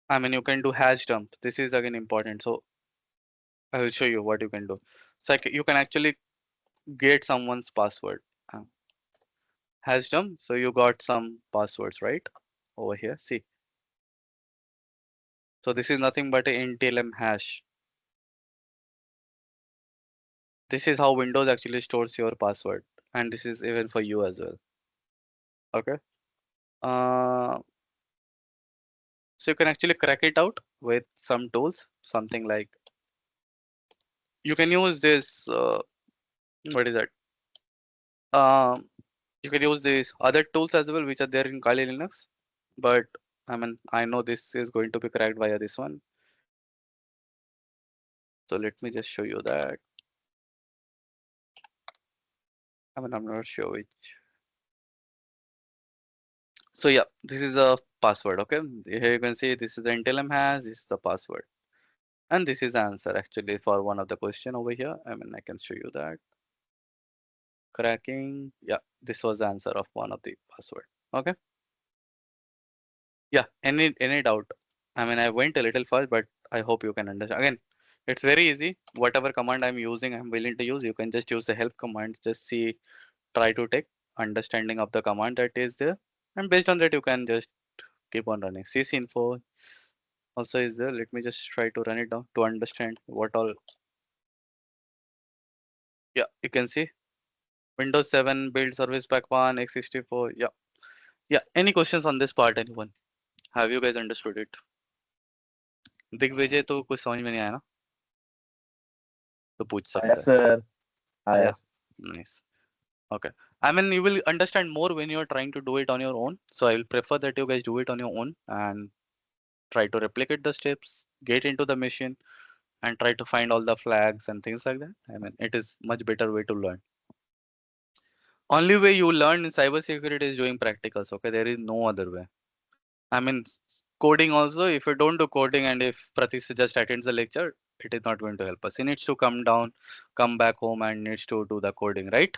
I mean, you can do hash dump. This is again important. So I will show you what you can do. So you can actually get someone's password. Hash dump. So you got some passwords, right? Over here, see. So this is nothing but a NTLM hash. This is how Windows actually stores your password. And this is even for you as well. Okay. So you can actually crack it out with some tools, something like you can use this, what is that? You can use these other tools as well, which are there in Kali Linux. But I mean, I know this is going to be cracked via this one. So let me just show you that. I mean, I'm not sure which. So yeah, this is a password. Okay, here you can see this is the NTLM has, this is the password. And this is the answer actually for one of the question over here. I mean, I can show you that. Cracking. Yeah, this was the answer of one of the password. Okay. Yeah, any doubt? I mean, I went a little fast, but I hope you can understand. Again, it's very easy. Whatever command I'm using, I'm willing to use. You can just use the help command. Just see, try to take understanding of the command that is there. And based on that, you can just keep on running. Sysinfo also is there. Let me just try to run it down to understand what all. Yeah, you can see Windows 7 build service pack 1 x64. Yeah. Yeah. Any questions on this part, anyone? Have you guys understood it? Digvijay तो कुछ समझ में नहीं आया ना तो पूछ सकता Yes, है sir. आया Yes. nice okay I mean you will understand more when you are trying to do it on your own so I will prefer that you guys do it on your own and try to replicate the steps get into the machine and try to find all the flags and things like that I mean it is much better way to learn only way you learn in cybersecurity is doing practicals okay there is no other way I mean coding also if you don't do coding and if Pratis just attends the lecture it is not going to help us he needs to come down come back home and needs to do the coding right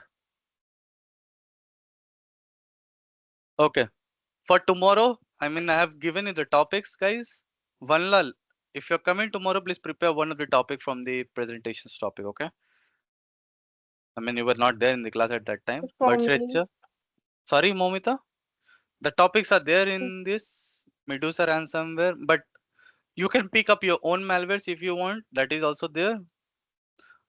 okay for tomorrow I mean I have given you the topics guys one lal if you're coming tomorrow please prepare one of the topic from the presentations topic okay I mean you were not there in the class at that time but Shrecha, sorry Momita the topics are there in this Medusa ransomware but you can pick up your own malwares if you want that is also there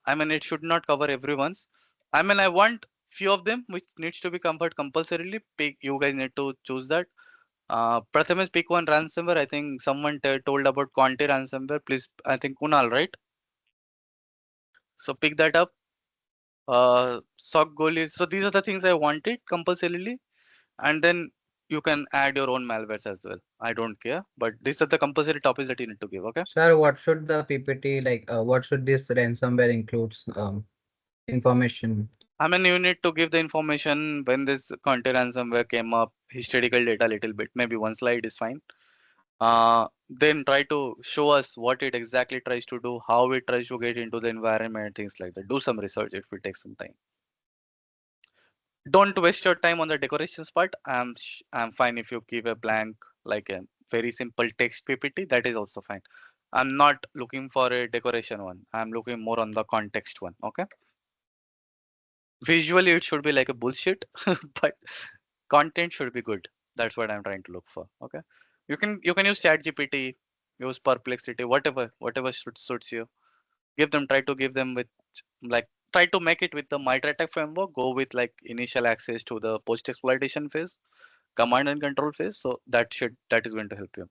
I mean it should not cover everyone's I mean I want few of them which needs to be covered compulsorily pick you guys need to choose that Prathamesh pick one ransomware. I think someone told about Conti ransomware. Please, I think Kunal, right? So pick that up. Sock goalies. So these are the things I wanted compulsorily, and then you can add your own malwares as well. I don't care, but these are the compulsory topics that you need to give. Okay. Sir, what should the PPT like? What should this ransomware includes? Information. I mean, you need to give the information when this Conti ransomware came up, historical data a little bit. Maybe one slide is fine. Then try to show us what it exactly tries to do, how it tries to get into the environment, things like that. Do some research. It will take some time. Don't waste your time on the decorations part. I'm fine if you give a blank, like a very simple text PPT. That is also fine. I'm not looking for a decoration one. I'm looking more on the context one. Okay. Visually, it should be like a bullshit, but content should be good. That's what I'm trying to look for. Okay. You can use ChatGPT, use Perplexity, whatever suits you. Try to give them with like try to make it with the MITRE framework. Go with like initial access to the post exploitation phase, command and control phase. So that is going to help you.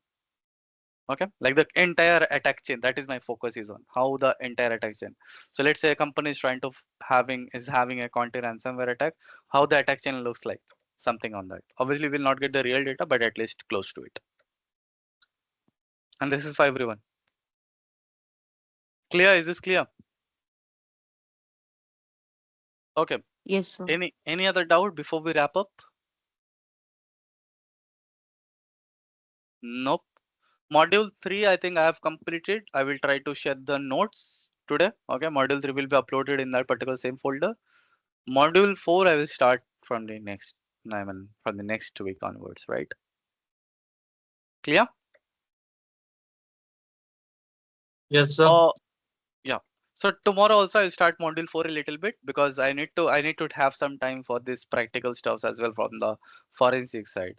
Okay, like the entire attack chain. That is my focus is on how the entire attack chain. So let's say a company is trying to having a Conti ransomware attack. How the attack chain looks like. Something on that. Obviously, we'll not get the real data, but at least close to it. And this is for everyone. Clear? Is this clear? Okay. Yes, sir. Any other doubt before we wrap up? Nope. Module 3, I think I have completed. I will try to share the notes today. Okay, module 3 will be uploaded in that particular same folder. Module 4 I will start from the next, from the next week onwards, right? Clear? Yes, sir. Yeah. So tomorrow also I'll start module 4 a little bit because I need to have some time for this practical stuff as well from the forensic side.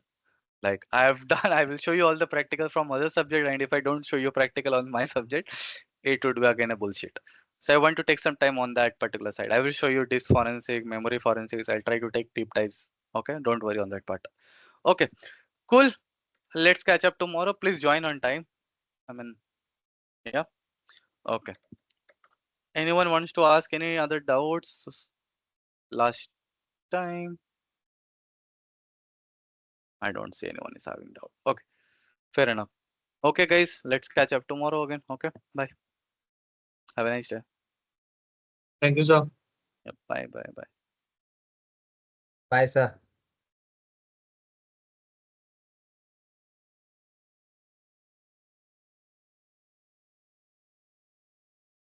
Like I have done, I will show you all the practical from other subject, and if I don't show you practical on my subject, it would be again a bullshit. So I want to take some time on that particular side. I will show you disk forensic, memory forensics. I'll try to take deep dives. Okay, don't worry on that part. Okay, cool. Let's catch up tomorrow. Please join on time. Yeah. Okay. Anyone wants to ask any other doubts? Last time, I don't see anyone is having doubt. Okay, fair enough. Okay, guys, let's catch up tomorrow again. Okay, bye. Have a nice day. Thank you, sir. Yep, bye, bye, bye. Bye, sir.